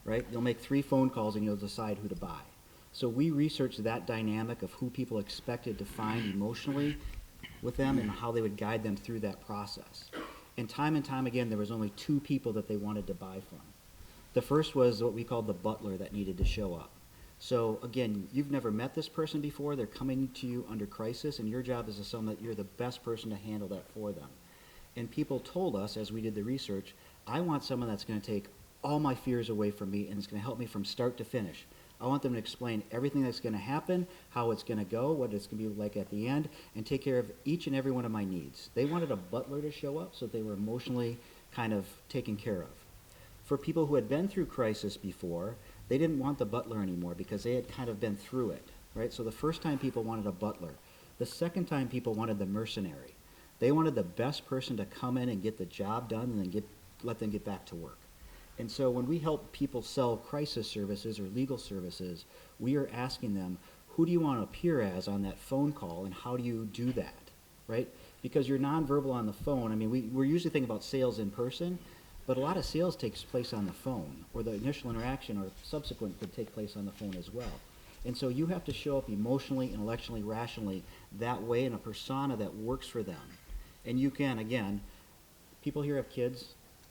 Speaker 2: right? You'll make 3 phone calls and you'll decide who to buy. So we researched that dynamic of who people expected to find emotionally with them and how they would guide them through that process. And time again, there was only 2 people that they wanted to buy from. The first was what we called the butler that needed to show up. So again, you've never met this person before, they're coming to you under crisis, and your job is to tell them that you're the best person to handle that for them. And people told us, as we did the research, I want someone that's going to take all my fears away from me and it's going to help me from start to finish. I want them to explain everything that's going to happen, how it's going to go, what it's going to be like at the end, and take care of each and every one of my needs. They wanted a butler to show up so they were emotionally kind of taken care of. For people who had been through crisis before, they didn't want the butler anymore because they had kind of been through it, right? So the first time people wanted a butler. The second time people wanted the mercenary. They wanted the best person to come in and get the job done and then let them get back to work. And so when we help people sell crisis services or legal services, we are asking them, who do you want to appear as on that phone call, and how do you do that, right? Because you're nonverbal on the phone. I mean, we're usually thinking about sales in person, but a lot of sales takes place on the phone, or the initial interaction or subsequent could take place on the phone as well. And so you have to show up emotionally, intellectually, rationally that way in a persona that works for them. And you can, again, people here have kids,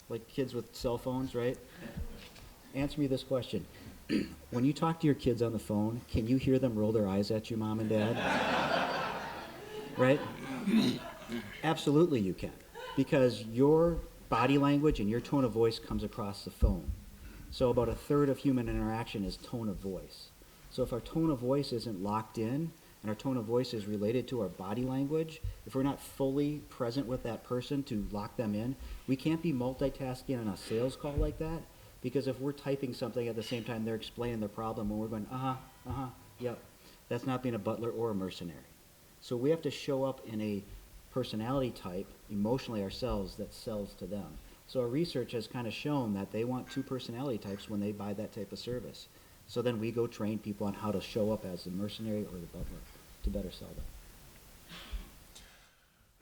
Speaker 2: like kids with cell phones, right? Answer me this question. When you talk to your kids on the phone, can you hear them roll their eyes at you, mom and dad? Right? Absolutely you can. Because your body language and your tone of voice comes across the phone. So about a third of human interaction is tone of voice. So if our tone of voice isn't locked in, and our tone of voice is related to our body language, if we're not fully present with that person to lock them in, we can't be multitasking on a sales call like that, because if we're typing something at the same time they're explaining their problem and we're going, yep, that's not being a butler or a mercenary. So we have to show up in a personality type, emotionally ourselves, that sells to them. So our research has kind of shown that they want two personality types when they buy that type of service. So then we go train people on how to show up as the mercenary or the butler to better sell them.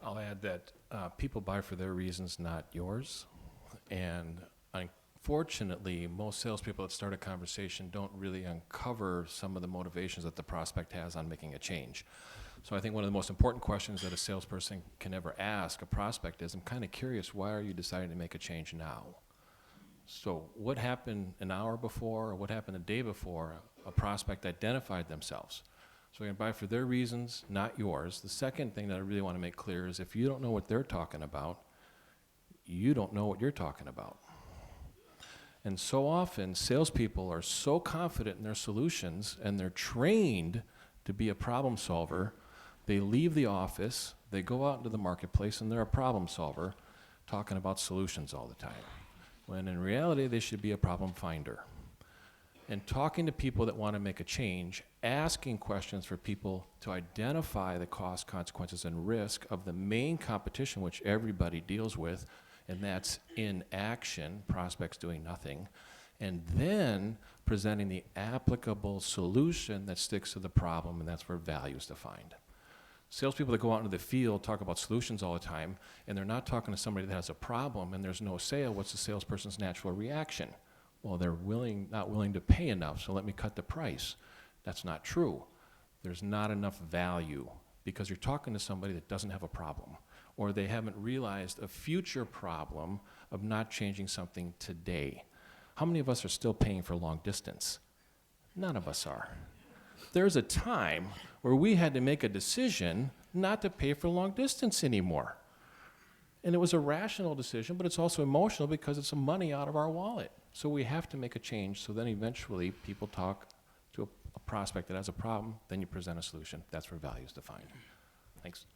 Speaker 3: I'll add that people buy for their reasons, not yours. And unfortunately, most salespeople that start a conversation don't really uncover some of the motivations that the prospect has on making a change. So I think one of the most important questions that a salesperson can ever ask a prospect is, I'm kind of curious, why are you deciding to make a change now? So what happened an hour before, or what happened a day before a prospect identified themselves? So you're going to buy for their reasons, not yours. The second thing that I really want to make clear is, if you don't know what they're talking about, you don't know what you're talking about. And so often, salespeople are so confident in their solutions, and they're trained to be a problem solver, they leave the office, they go out into the marketplace, and they're a problem solver talking about solutions all the time. When in reality, they should be a problem finder. And talking to people that want to make a change, asking questions for people to identify the cost, consequences, and risk of the main competition which everybody deals with, and that's inaction, prospects doing nothing, and then presenting the applicable solution that sticks to the problem, and that's where value is defined. Salespeople that go out into the field talk about solutions all the time, and they're not talking to somebody that has a problem and there's no sale. What's the salesperson's natural reaction? Well, they're not willing to pay enough, so let me cut the price. That's not true. There's not enough value because you're talking to somebody that doesn't have a problem, or they haven't realized a future problem of not changing something today. How many of us are still paying for long distance? None of us are. There's a time where we had to make a decision not to pay for long distance anymore. And it was a rational decision, but it's also emotional because it's money out of our wallet. So we have to make a change, so then eventually people talk to a prospect that has a problem, then you present a solution. That's where value is defined. Thanks.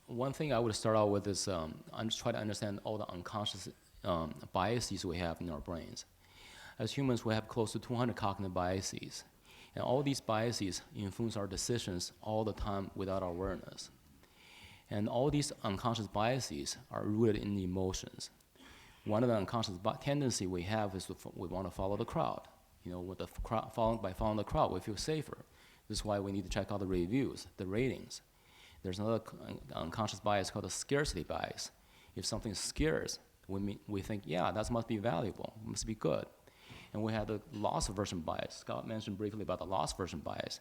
Speaker 5: One thing I would start out with is I'm just trying to understand all the unconscious biases we have in our brains. As humans, we have close to 200 cognitive biases. And all these biases influence our decisions all the time without our awareness. And all these unconscious biases are rooted in emotions. One of the unconscious tendency we have is we want to follow the crowd. You know, with by following the crowd, we feel safer. This is why we need to check out the reviews, the ratings. There's another unconscious bias called the scarcity bias. If something scarce, we think, yeah, that must be valuable, must be good. And we have the loss aversion bias. Scott mentioned briefly about the loss aversion bias.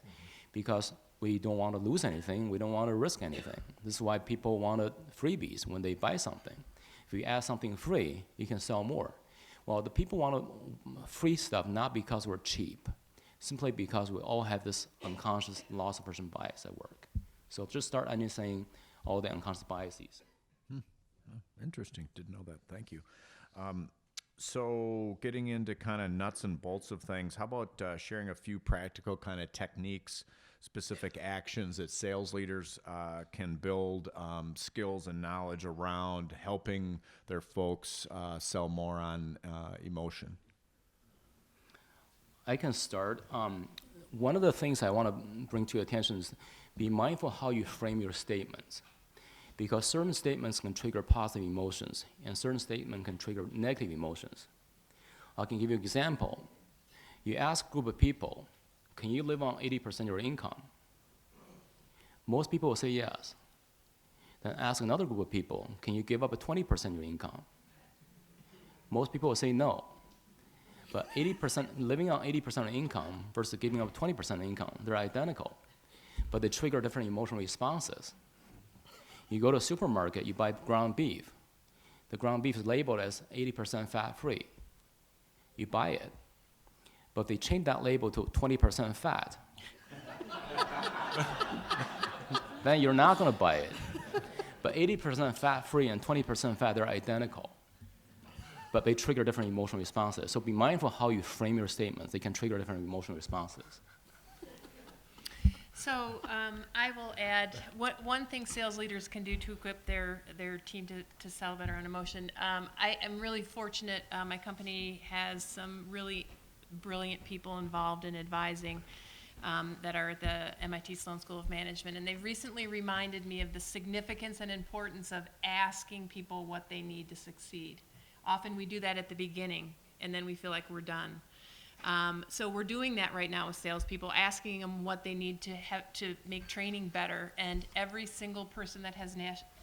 Speaker 5: Because we don't want to lose anything, we don't want to risk anything. This is why people want freebies when they buy something. If you add something free, you can sell more. Well, the people want free stuff not because we're cheap, simply because we all have this unconscious loss aversion bias at work. So just start understanding all the unconscious biases.
Speaker 1: Interesting. Didn't know that. Thank you. So getting into kind of nuts and bolts of things, how about sharing a few practical kind of techniques specific actions that sales leaders can build skills and knowledge around helping their folks sell more on emotion?
Speaker 5: I can start. One of the things I want to bring to your attention is be mindful how you frame your statements, because certain statements can trigger positive emotions and certain statements can trigger negative emotions. I can give you an example. You ask a group of people, can you live on 80% of your income? Most people will say yes. Then ask another group of people, can you give up 20% of your income? Most people will say no. But 80%, living on 80% of income versus giving up 20% of income, they're identical, but they trigger different emotional responses. You go to a supermarket, you buy ground beef. The ground beef is labeled as 80% fat-free. You buy it, but they change that label to 20% fat. Then you're not going to buy it. But 80% fat-free and 20% fat, they're identical, but they trigger different emotional responses. So be mindful how you frame your statements. They can trigger different emotional responses.
Speaker 4: So I will add, one thing sales leaders can do to equip their team to sell better on emotion. I am really fortunate. My company has some really brilliant people involved in advising that are at the MIT Sloan School of Management. And they've recently reminded me of the significance and importance of asking people what they need to succeed. Often we do that at the beginning, and then we feel like we're done. So we're doing that right now with salespeople, asking them what they need to have to make training better. And every single person that has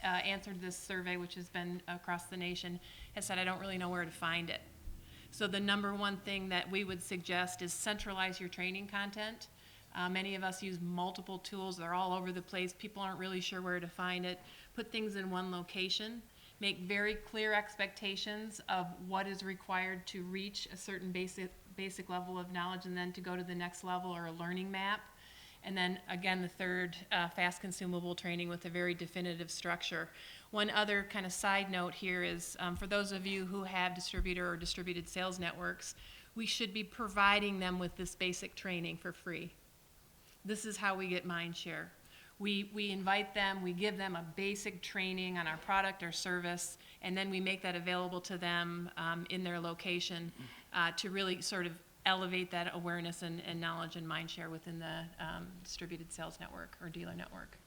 Speaker 4: answered this survey, which has been across the nation, has said, I don't really know where to find it. So the number one thing that we would suggest is centralize your training content. Many of us use multiple tools. They're all over the place. People aren't really sure where to find it. Put things in one location. Make very clear expectations of what is required to reach a certain basic level of knowledge and then to go to the next level, or a learning map. And then again, the third, fast consumable training with a very definitive structure. One other kind of side note here is for those of you who have distributor or distributed sales networks, we should be providing them with this basic training for free. This is how we get mind share. We invite them, we give them a basic training on our product or service, and then we make that available to them in their location to really sort of elevate that awareness and knowledge and mind share within the distributed sales network or dealer network.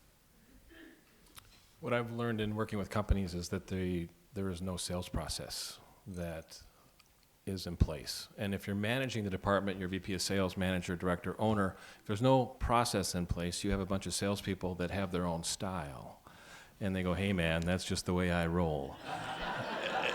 Speaker 3: What I've learned in working with companies is that there is no sales process that is in place. And if you're managing the department, your VP of sales, manager, director, owner, if there's no process in place, you have a bunch of salespeople that have their own style. And they go, hey man, that's just the way I roll.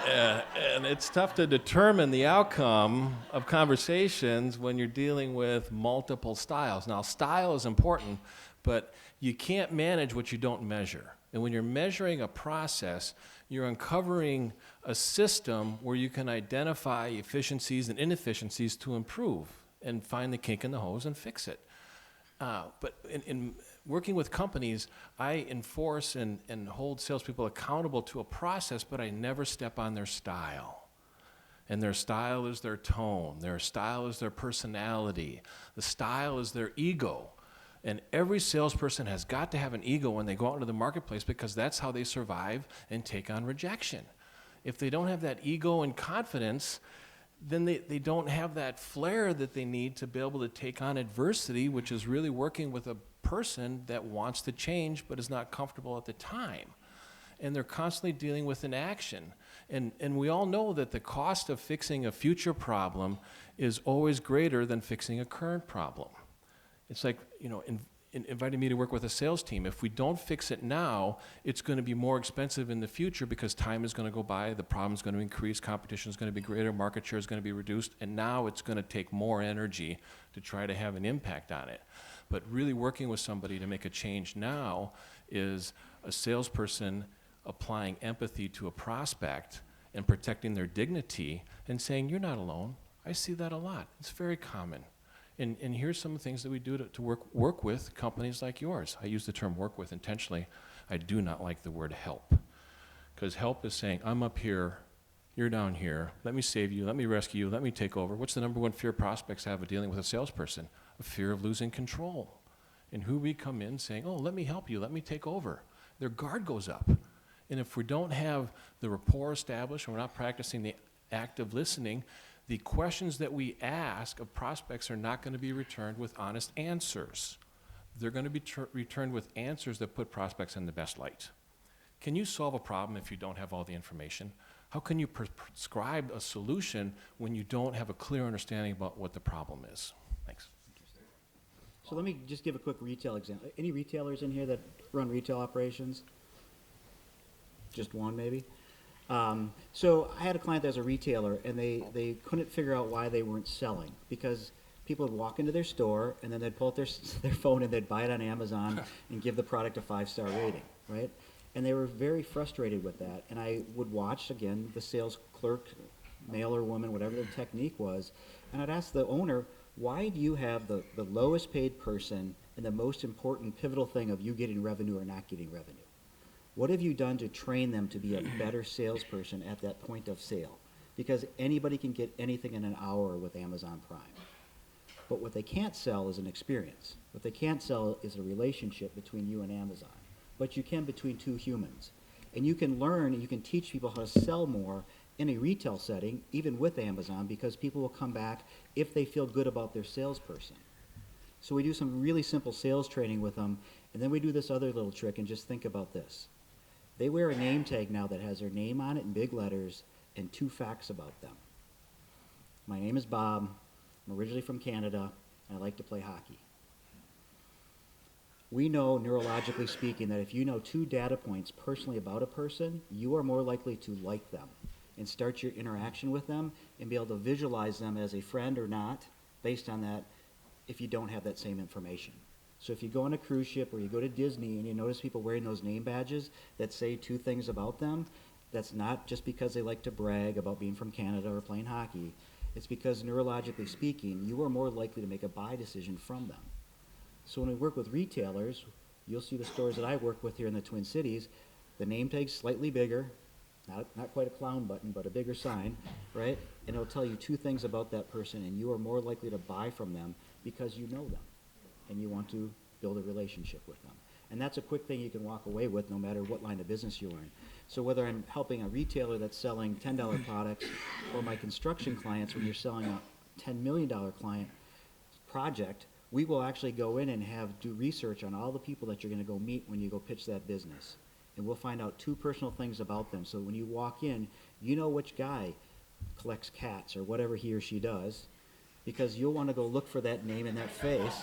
Speaker 3: And it's tough to determine the outcome of conversations when you're dealing with multiple styles. Now, style is important, but you can't manage what you don't measure. And when you're measuring a process, you're uncovering a system where you can identify efficiencies and inefficiencies to improve and find the kink in the hose and fix it. But in working with companies, I enforce and hold salespeople accountable to a process, but I never step on their style. And their style is their tone. Their style is their personality. The style is their ego. And every salesperson has got to have an ego when they go out into the marketplace, because that's how they survive and take on rejection. If they don't have that ego and confidence, then they don't have that flair that they need to be able to take on adversity, which is really working with a person that wants to change but is not comfortable at the time. And they're constantly dealing with inaction. And we all know that the cost of fixing a future problem is always greater than fixing a current problem. It's like, inviting me to work with a sales team. If we don't fix it now, it's going to be more expensive in the future because time is going to go by, the problem is going to increase, competition is going to be greater, market share is going to be reduced, and now it's going to take more energy to try to have an impact on it. But really working with somebody to make a change now is a salesperson applying empathy to a prospect and protecting their dignity and saying, you're not alone. I see that a lot. It's very common. And here's some of the things that we do to work with companies like yours. I use the term work with intentionally. I do not like the word help. Because help is saying, I'm up here, you're down here, let me save you, let me rescue you, let me take over. What's the number one fear prospects have of dealing with a salesperson? A fear of losing control. And who we come in saying, oh, let me help you, let me take over. Their guard goes up. And if we don't have the rapport established, and we're not practicing the active listening, the questions that we ask of prospects are not going to be returned with honest answers. They're going to be returned with answers that put prospects in the best light. Can you solve a problem if you don't have all the information? How can you prescribe a solution when you don't have a clear understanding about what the problem is? Thanks.
Speaker 2: So let me just give a quick retail example. Any retailers in here that run retail operations? Just one, maybe? So I had a client that was a retailer, and they couldn't figure out why they weren't selling, because people would walk into their store, and then they'd pull out their phone, and they'd buy it on Amazon and give the product a 5-star rating, right? And they were very frustrated with that. And I would watch, again, the sales clerk, male or woman, whatever the technique was, and I'd ask the owner, why do you have the lowest paid person and the most important pivotal thing of you getting revenue or not getting revenue? What have you done to train them to be a better salesperson at that point of sale? Because anybody can get anything in an hour with Amazon Prime. But what they can't sell is an experience. What they can't sell is a relationship between you and Amazon. But you can between two humans. And you can learn and you can teach people how to sell more in a retail setting, even with Amazon, because people will come back if they feel good about their salesperson. So we do some really simple sales training with them, and then we do this other little trick, and just think about this. They wear a name tag now that has their name on it in big letters and 2 facts about them. My name is Bob, I'm originally from Canada, and I like to play hockey. We know, neurologically speaking, that if you know 2 data points personally about a person, you are more likely to like them and start your interaction with them and be able to visualize them as a friend or not based on that if you don't have that same information. So if you go on a cruise ship or you go to Disney and you notice people wearing those name badges that say 2 things about them, that's not just because they like to brag about being from Canada or playing hockey. It's because neurologically speaking, you are more likely to make a buy decision from them. So when we work with retailers, you'll see the stores that I work with here in the Twin Cities, the name tag's slightly bigger, not quite a clown button, but a bigger sign, right? And it'll tell you 2 things about that person, and you are more likely to buy from them because you know them, and you want to build a relationship with them. And that's a quick thing you can walk away with no matter what line of business you're in. So whether I'm helping a retailer that's selling $10 products, or my construction clients when you're selling a $10 million client project, we will actually go in and do research on all the people that you're going to go meet when you go pitch that business. And we'll find out 2 personal things about them. So when you walk in, you know which guy collects cats or whatever he or she does, because you'll want to go look for that name and that face.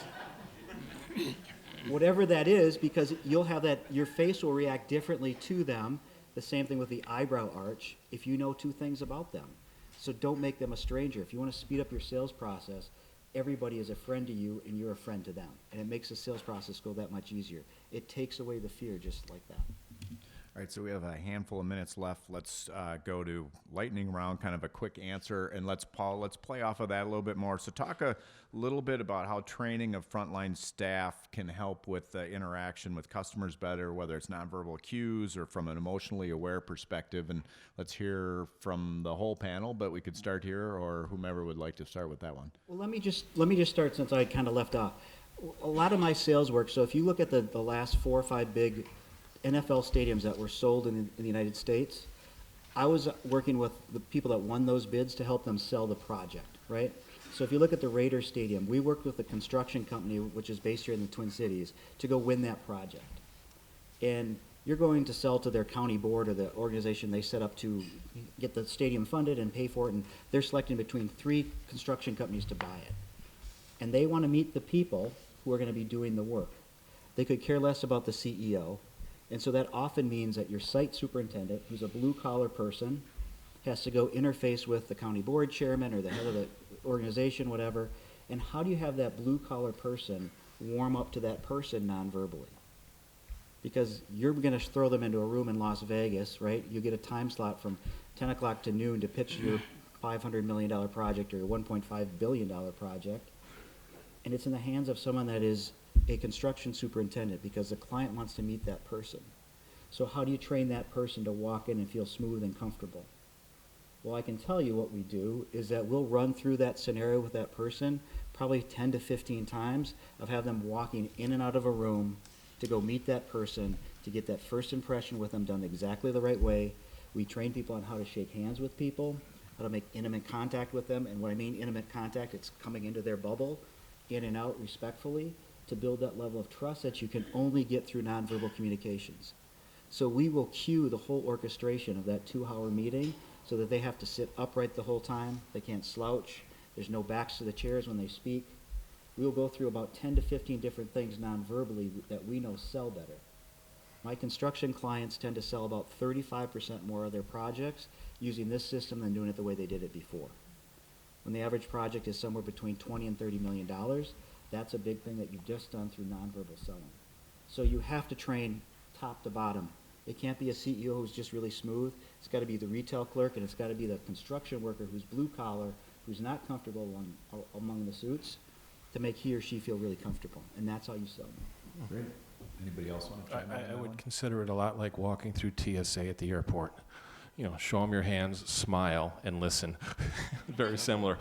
Speaker 2: Whatever that is, because you'll have that, your face will react differently to them. The same thing with the eyebrow arch, if you know 2 things about them. So don't make them a stranger. If you want to speed up your sales process, everybody is a friend to you and you're a friend to them. And it makes the sales process go that much easier. It takes away the fear just like that.
Speaker 1: All right, so we have a handful of minutes left. Let's go to lightning round, kind of a quick answer, and let's play off of that a little bit more. So talk a little bit about how training of frontline staff can help with the interaction with customers better, whether it's nonverbal cues or from an emotionally aware perspective. And let's hear from the whole panel, but we could start here, or whomever would like to start with that one.
Speaker 2: Well, let me just start since I kind of left off. A lot of my sales work, so if you look at the last 4 or 5 big NFL stadiums that were sold in the United States, I was working with the people that won those bids to help them sell the project, right? So if you look at the Raiders Stadium, we worked with the construction company, which is based here in the Twin Cities, to go win that project. And you're going to sell to their county board or the organization they set up to get the stadium funded and pay for it, and they're selecting between 3 construction companies to buy it. And they want to meet the people who are going to be doing the work. They could care less about the CEO. And so that often means that your site superintendent, who's a blue-collar person, has to go interface with the county board chairman or the head of the organization, whatever. And how do you have that blue-collar person warm up to that person non-verbally? Because you're going to throw them into a room in Las Vegas, right? You get a time slot from 10 o'clock to noon to pitch your $500 million project or your $1.5 billion project. And it's in the hands of someone that is a construction superintendent because the client wants to meet that person. So how do you train that person to walk in and feel smooth and comfortable? Well, I can tell you what we do is that we'll run through that scenario with that person probably 10 to 15 times of have them walking in and out of a room to go meet that person, to get that first impression with them done exactly the right way. We train people on how to shake hands with people, how to make intimate contact with them. And when I mean intimate contact, it's coming into their bubble, in and out respectfully, to build that level of trust that you can only get through nonverbal communications. So we will cue the whole orchestration of that 2-hour meeting so that they have to sit upright the whole time. They can't slouch. There's no backs to the chairs when they speak. We'll go through about 10 to 15 different things non-verbally that we know sell better. My construction clients tend to sell about 35% more of their projects using this system than doing it the way they did it before. When the average project is somewhere between $20 and $30 million, that's a big thing that you've just done through nonverbal selling. So you have to train top to bottom. It can't be a CEO who's just really smooth. It's got to be the retail clerk, and it's got to be the construction worker who's blue collar, who's not comfortable among the suits, to make he or she feel really comfortable. And that's how you sell them.
Speaker 1: Great. Anybody else want to chime in on
Speaker 3: I
Speaker 1: that
Speaker 3: would
Speaker 1: one?
Speaker 3: consider it a lot like walking through TSA at the airport. You know, show them your hands, smile, and listen. Very similar.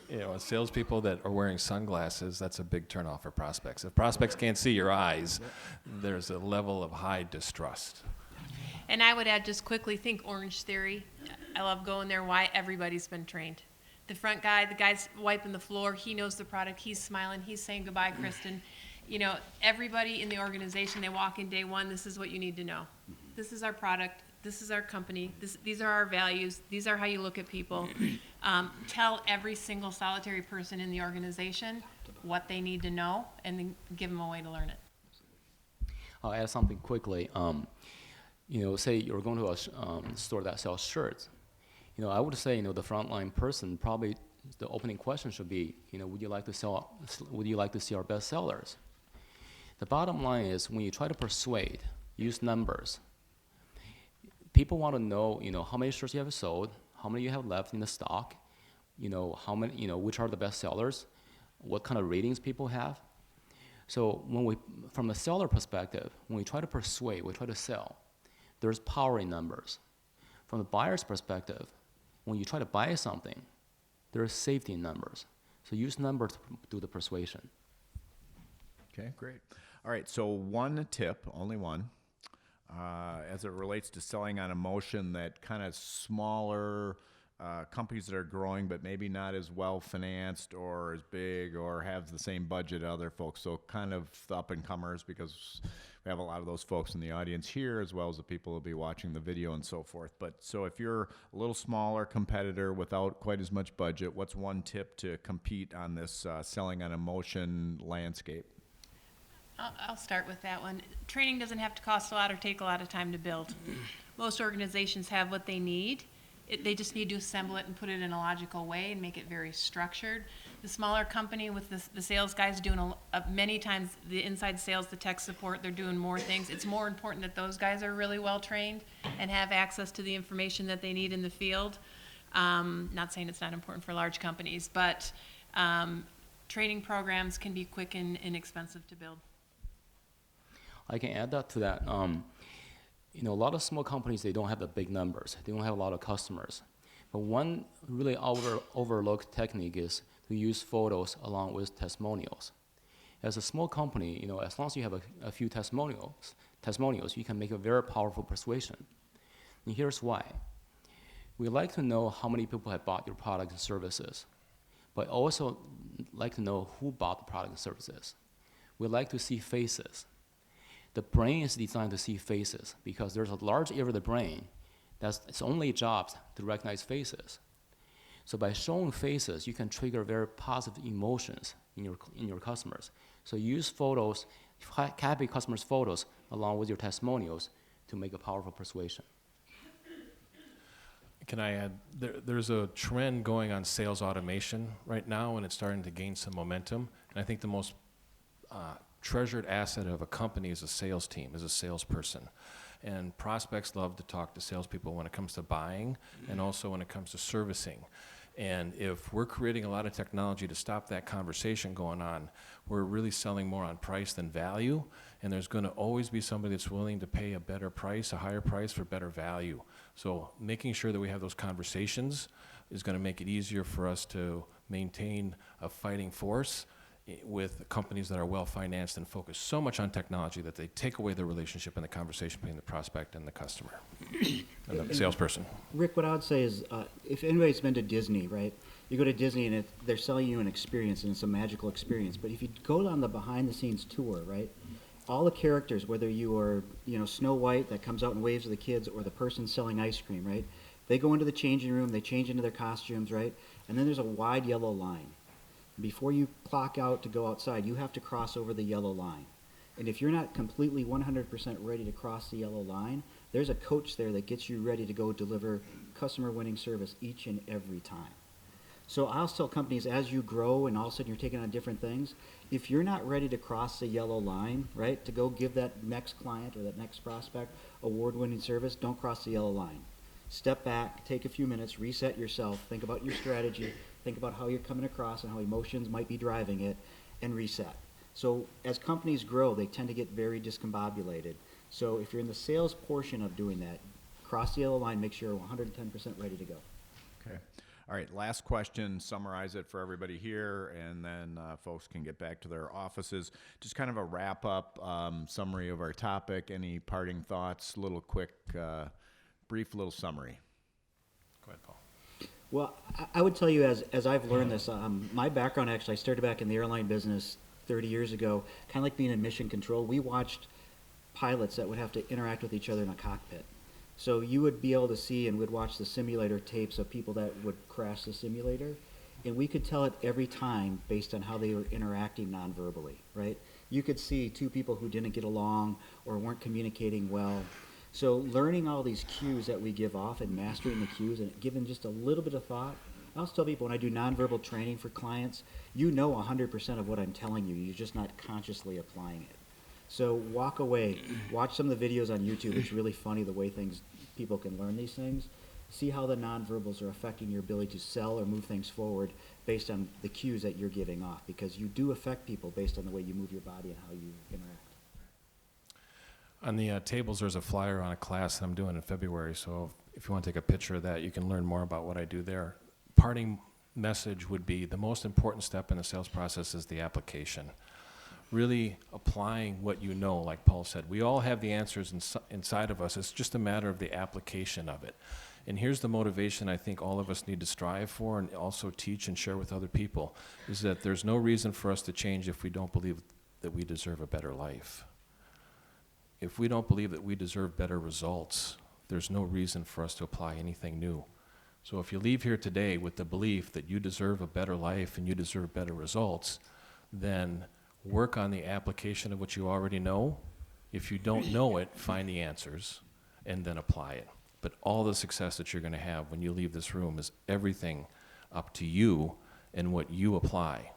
Speaker 3: You know, salespeople that are wearing sunglasses, that's a big turnoff for prospects. If prospects can't see your eyes, there's a level of high distrust.
Speaker 4: And I would add just quickly, think Orange Theory. I love going there. Why? Everybody's been trained. The front guy, the guy's wiping the floor, he knows the product, he's smiling, he's saying goodbye, Kristen. You know, everybody in the organization, they walk in day one, this is what you need to know. This is our product, this is our company, these are our values, these are how you look at people. Tell every single solitary person in the organization what they need to know, and then give them a way to learn it.
Speaker 5: I'll add something quickly. You know, say you're going to a store that sells shirts. You know, I would say, you know, the frontline person, probably the opening question should be, you know, would you like to see our best sellers? The bottom line is, when you try to persuade, use numbers. People want to know, you know, how many shirts you have sold, how many you have left in the stock, you know, how many, you know, which are the best sellers, what kind of ratings people have. So from the seller perspective, when we try to persuade, we try to sell, there's power in numbers. From the buyer's perspective, when you try to buy something, there is safety in numbers. So use numbers to do the persuasion.
Speaker 1: Okay, great. All right, so one tip, only one, as it relates to selling on emotion, that kind of smaller companies that are growing but maybe not as well financed or as big or have the same budget as other folks. So kind of the up-and-comers, because we have a lot of those folks in the audience here, as well as the people who will be watching the video and so forth. But so if you're a little smaller competitor without quite as much budget, what's one tip to compete on this selling on emotion landscape?
Speaker 4: I'll start with that one. Training doesn't have to cost a lot or take a lot of time to build. Most organizations have what they need. They just need to assemble it and put it in a logical way and make it very structured. The smaller company with the sales guys doing many times the inside sales, the tech support, they're doing more things. It's more important that those guys are really well trained and have access to the information that they need in the field. Not saying it's not important for large companies, but training programs can be quick and inexpensive to build.
Speaker 5: I can add that to that. You know, a lot of small companies, they don't have the big numbers. They don't have a lot of customers. But one really overlooked technique is to use photos along with testimonials. As a small company, you know, as long as you have a few testimonials, you can make a very powerful persuasion. And here's why. We like to know how many people have bought your products and services, but also like to know who bought the product and services. We like to see faces. The brain is designed to see faces because there's a large area of the brain that's its only job to recognize faces. So by showing faces, you can trigger very positive emotions in your customers. So use photos, happy customers' photos along with your testimonials to make a powerful persuasion.
Speaker 3: Can I add, there's a trend going on sales automation right now, and it's starting to gain some momentum. And I think the most treasured asset of a company is a sales team, is a salesperson. And prospects love to talk to salespeople when it comes to buying and also when it comes to servicing. And if we're creating a lot of technology to stop that conversation going on, we're really selling more on price than value. And there's going to always be somebody that's willing to pay a better price, a higher price for better value. So making sure that we have those conversations is going to make it easier for us to maintain a fighting force with companies that are well-financed and focus so much on technology that they take away the relationship and the conversation between the prospect and the customer and the salesperson.
Speaker 2: Rick, what I would say is, if anybody's been to Disney, right? You go to Disney and they're selling you an experience, and it's a magical experience. But if you go on the behind-the-scenes tour, right? All the characters, whether you are, Snow White that comes out and waves to the kids, or the person selling ice cream, right? They go into the changing room, they change into their costumes, right? And then there's a wide yellow line. Before you clock out to go outside, you have to cross over the yellow line. And if you're not completely 100% ready to cross the yellow line, there's a coach there that gets you ready to go deliver customer-winning service each and every time. So I'll tell companies, as you grow and all of a sudden you're taking on different things, if you're not ready to cross the yellow line, right, to go give that next client or that next prospect award-winning service, don't cross the yellow line. Step back, take a few minutes, reset yourself, think about your strategy, think about how you're coming across and how emotions might be driving it, and reset. So as companies grow, they tend to get very discombobulated. So if you're in the sales portion of doing that, cross the yellow line, make sure you're 110% ready to go.
Speaker 1: Okay. All right, last question, summarize it for everybody here, and then folks can get back to their offices. Just kind of a wrap-up summary of our topic. Any parting thoughts? Little quick, brief little summary.
Speaker 3: Go ahead, Paul.
Speaker 2: Well, I would tell you, as I've learned this, my background actually, I started back in the airline business 30 years ago, kind of like being in mission control. We watched pilots that would have to interact with each other in a cockpit. So you would be able to see, and we'd watch the simulator tapes of people that would crash the simulator, and we could tell it every time based on how they were interacting non-verbally, right? You could see two people who didn't get along or weren't communicating well. So learning all these cues that we give off and mastering the cues and giving just a little bit of thought. I also tell people when I do nonverbal training for clients, you know 100% of what I'm telling you, you're just not consciously applying it. So walk away, watch some of the videos on YouTube. It's really funny the way people can learn these things. See how the nonverbals are affecting your ability to sell or move things forward based on the cues that you're giving off, because you do affect people based on the way you move your body and how you interact.
Speaker 3: On the tables, there's a flyer on a class that I'm doing in February, so if you want to take a picture of that, you can learn more about what I do there. Parting message would be the most important step in the sales process is the application. Really applying what you know, like Paul said. We all have the answers inside of us. It's just a matter of the application of it. And here's the motivation I think all of us need to strive for and also teach and share with other people, is that there's no reason for us to change if we don't believe that we deserve a better life. If we don't believe that we deserve better results, there's no reason for us to apply anything new. So if you leave here today with the belief that you deserve a better life and you deserve better results, then work on the application of what you already know. If you don't know it, find the answers and then apply it. But all the success that you're going to have when you leave this room is everything up to you and what you apply.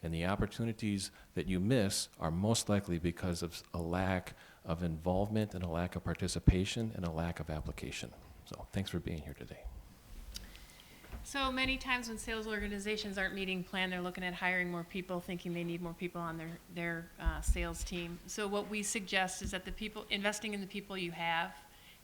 Speaker 3: And the opportunities that you miss are most likely because of a lack of involvement and a lack of participation and a lack of application. So thanks for being here today.
Speaker 4: So many times when sales organizations aren't meeting plan, they're looking at hiring more people, thinking they need more people on their sales team. So what we suggest is that investing in the people you have,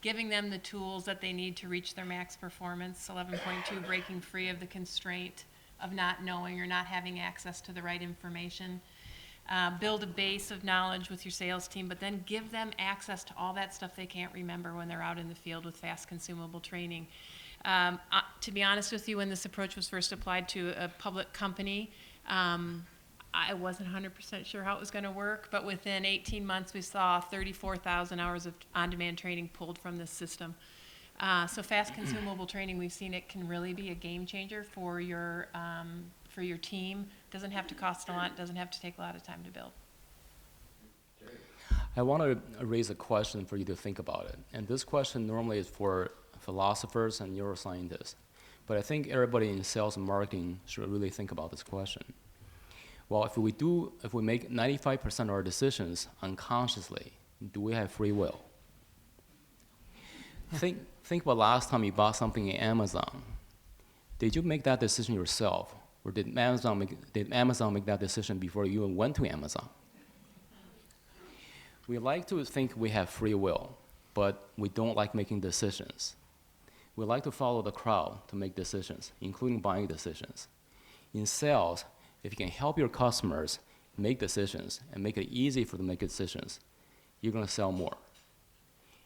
Speaker 4: giving them the tools that they need to reach their max performance, 11.2, breaking free of the constraint of not knowing or not having access to the right information. Build a base of knowledge with your sales team, but then give them access to all that stuff they can't remember when they're out in the field with fast consumable training. To be honest with you, when this approach was first applied to a public company, I wasn't 100% sure how it was going to work, but within 18 months we saw 34,000 hours of on-demand training pulled from this system. So fast consumable training, we've seen it can really be a game changer for your team. Doesn't have to cost a lot, doesn't have to take a lot of time to build.
Speaker 5: I want to raise a question for you to think about it. And this question normally is for philosophers and neuroscientists. But I think everybody in sales and marketing should really think about this question. Well, if we make 95% of our decisions unconsciously, do we have free will? Think about last time you bought something in Amazon. Did you make that decision yourself? Or did Amazon make that decision before you even went to Amazon? We like to think we have free will, but we don't like making decisions. We like to follow the crowd to make decisions, including buying decisions. In sales, if you can help your customers make decisions and make it easy for them to make decisions, you're going to sell more.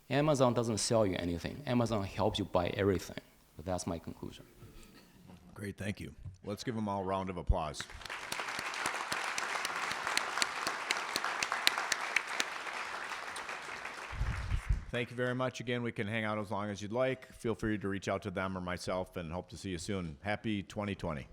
Speaker 5: Amazon doesn't sell you anything. Amazon helps you buy everything. But that's my conclusion.
Speaker 1: Great, thank you. Let's give them all a round of applause. Thank you very much. Again, we can hang out as long as you'd like. Feel free to reach out to them or myself, and hope to see you soon. Happy 2020.